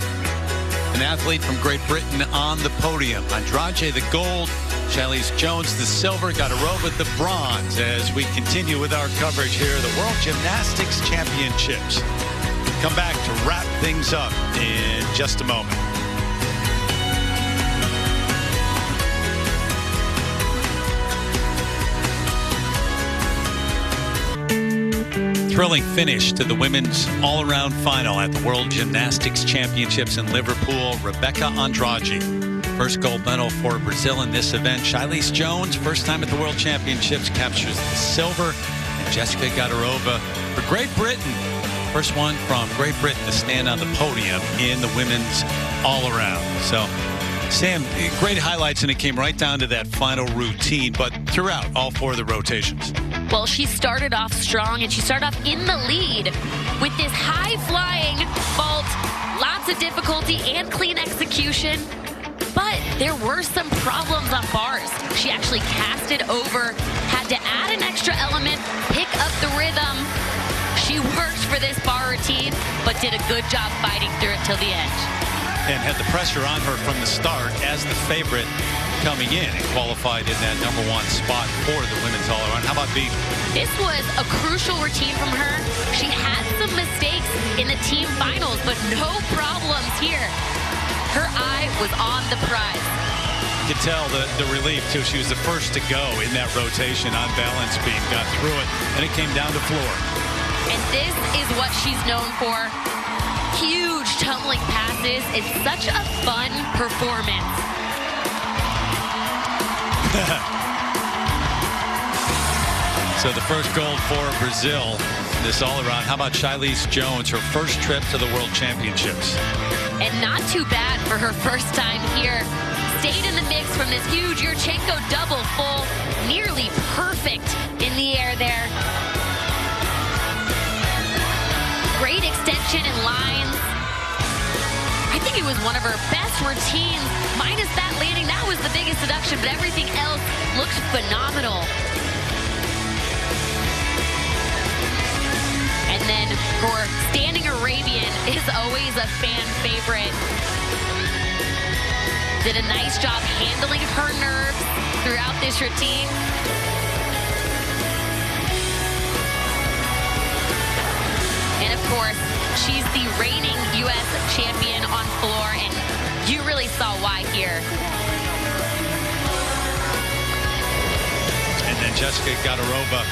an athlete from Great Britain on the podium. Andrade the gold, Shilese Jones the silver, Gadarova the bronze, as we continue with our coverage here, the World Gymnastics Championships. Come back to wrap things up in just a moment. Thrilling finish to the women's all-around final at the World Gymnastics Championships in Liverpool. Rebecca Andrade, first gold medal for Brazil in this event. Shilese Jones, first time at the World Championships, captures the silver. And Jessica Gadarova for Great Britain, first one from Great Britain to stand on the podium in the women's all-around. So Sam, great highlights, and it came right down to that final routine, but throughout all 4 of the rotations. Well, she started off strong, and she started off in the lead with this high-flying vault, lots of difficulty and clean execution. But there were some problems on bars. She actually cast it over, had to add an extra element, pick up the rhythm. She worked for this bar routine, but did a good job fighting through it till the end. And had the pressure on her from the start as the favorite coming in and qualified in that #1 spot for the women's all-around. How about Beef? This was a crucial routine from her. She had some mistakes in the team finals, but no problems here. Her eye was on the prize. You could tell the relief, too. She was the first to go in that rotation on balance beam, got through it, and it came down to floor. And this is what she's known for. Huge tumbling passes. It's such a fun performance. So the first gold for Brazil, this all-around. How about Shilese Jones, her first trip to the World Championships? And not too bad for her first time here. Stayed in the mix from this huge Yurchenko double full. Nearly perfect in the air there. Great extension and lines. I think it was one of her best routines. Minus that landing, that was the biggest deduction, but everything else looked phenomenal. And then for standing Arabian is always a fan favorite. Did a nice job handling her nerves throughout this routine. And of course, she's the reigning U.S. champion on floor, and you really saw why here. And then Jessica Gadarova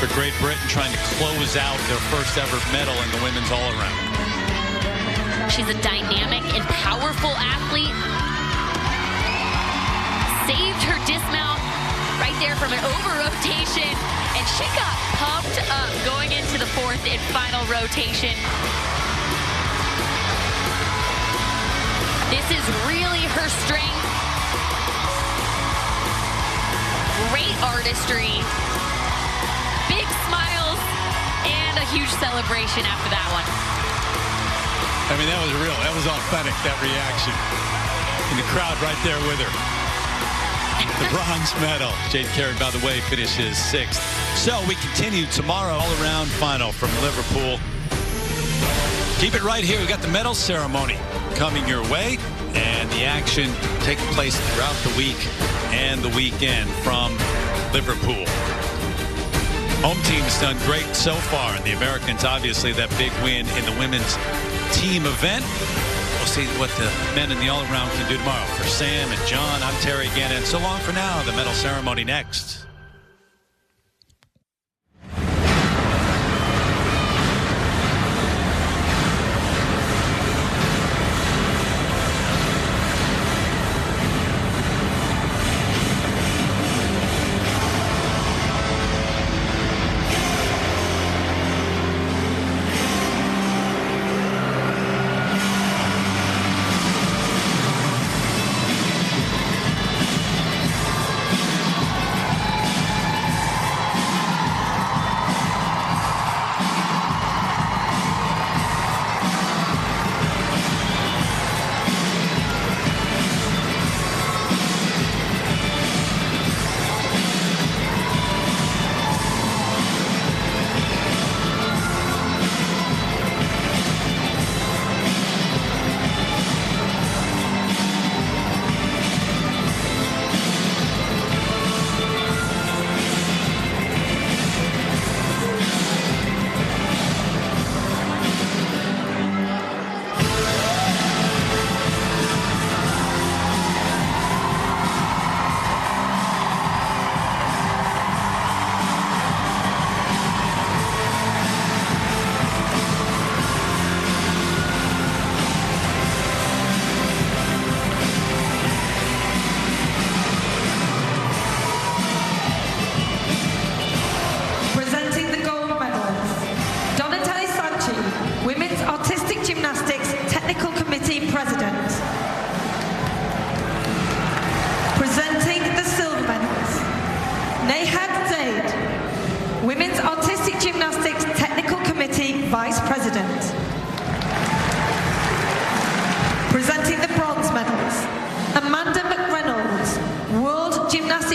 for Great Britain, trying to close out their first ever medal in the women's all-around. She's a dynamic and powerful athlete. Saved her dismount right there from an over-rotation, and she got pumped up going into the 4th and final rotation. This is really her strength. Great artistry. Big smiles and a huge celebration after that one. I mean, that was real. That was authentic, that reaction. And the crowd right there with her. The bronze medal. Jade Carey, by the way, finishes 6th. So we continue tomorrow all-around final from Liverpool. Keep it right here. We got the medal ceremony coming your way, and the action taking place throughout the week and the weekend from Liverpool. Home team's done great so far, and the Americans, obviously, that big win in the women's team event. We'll see what the men in the all-around can do tomorrow. For Sam and John, I'm Terry again, and so long for now. The medal ceremony next.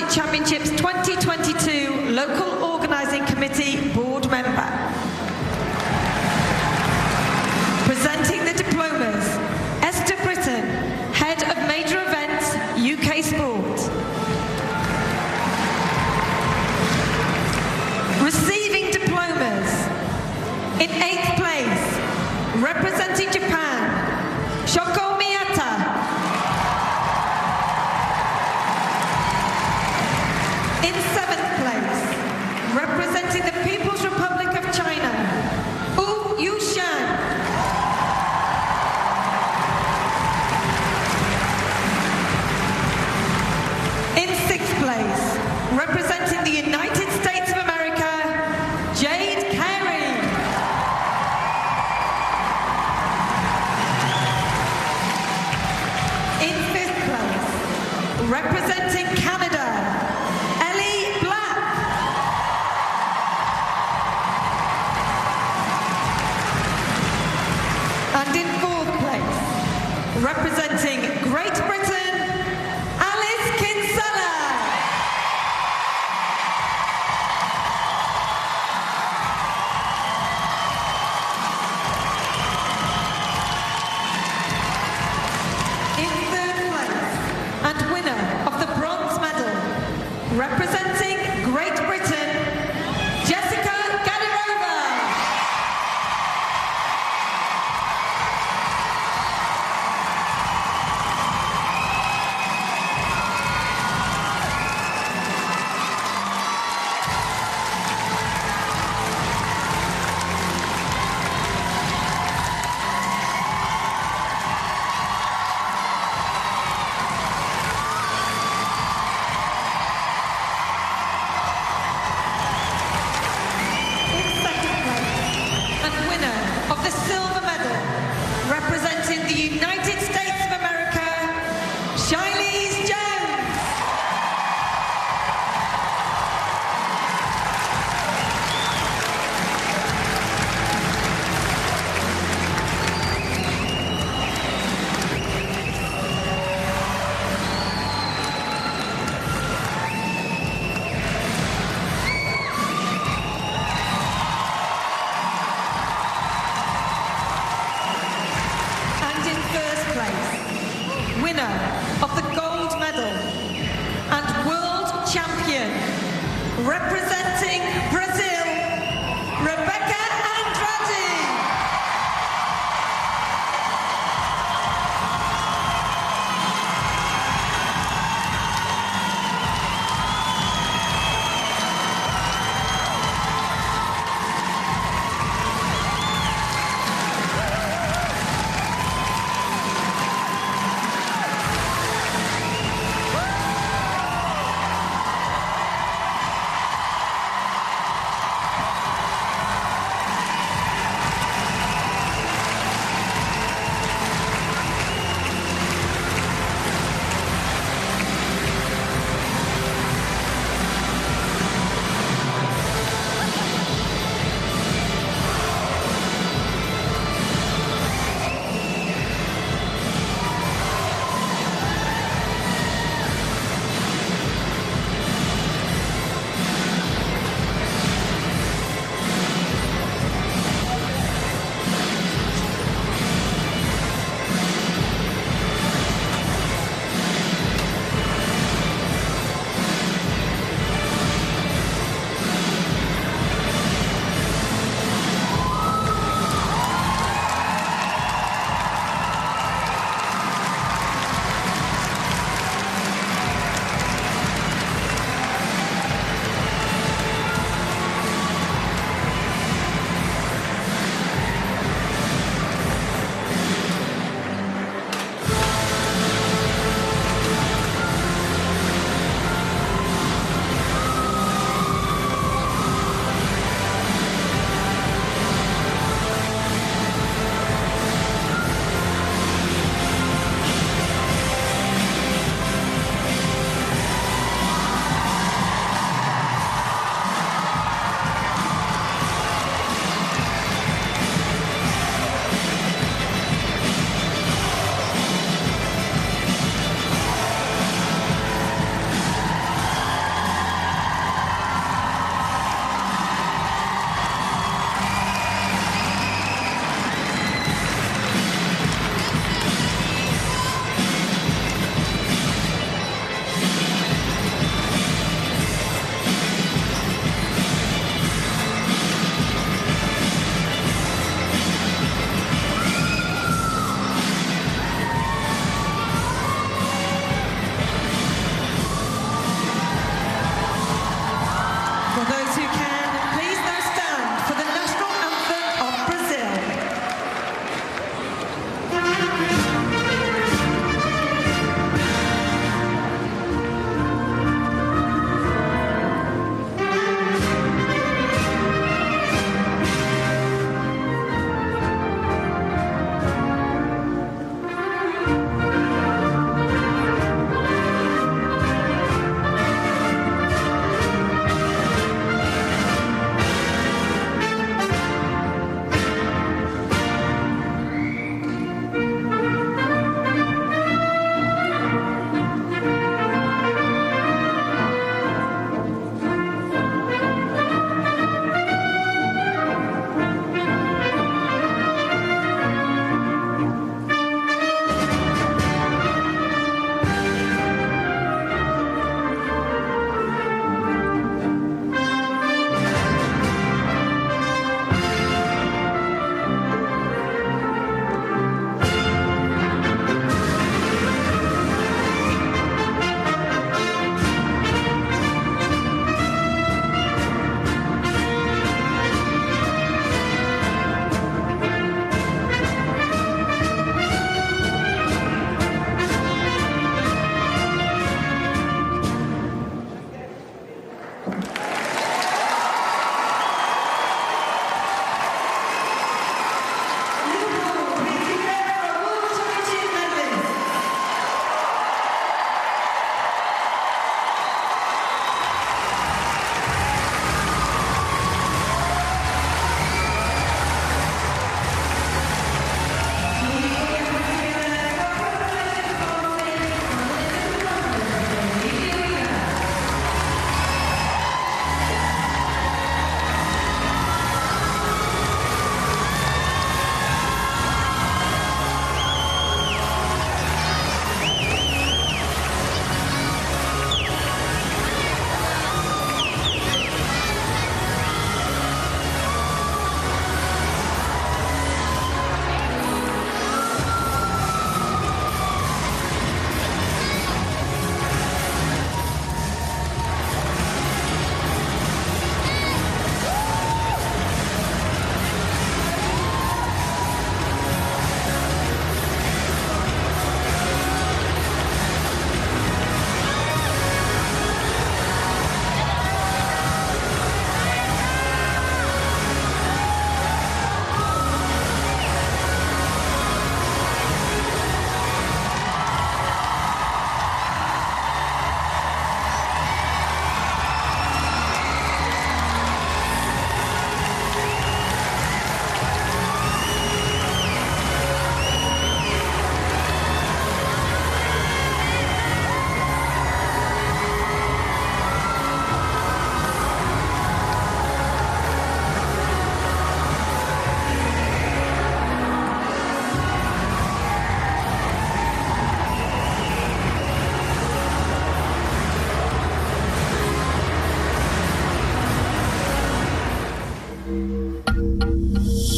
Gymnastics Championships 2022 Local Organising Committee Board Member. Presenting the diplomas, Esther Britton, Head of Major Events, UK Sport. Receiving diplomas, in 8th place, representing Japan, Shoko Miyata. In 7th place, representing the People's Republic of China, Wu Yushan. In 6th place, representing the United States of America, Jade Carey. In 5th place, representing Canada, Ellie Black. And in 4th place, representing Great Britain, Alice Kinsella. In 3rd place, and winner of the bronze medal, representing Great Britain, Jessica Gadirova. In 2nd place, and winner of the silver medal, representing the United States of America, Shiley's Jones. And in 1st place, winner of the gold medal and world champion, representing Brazil.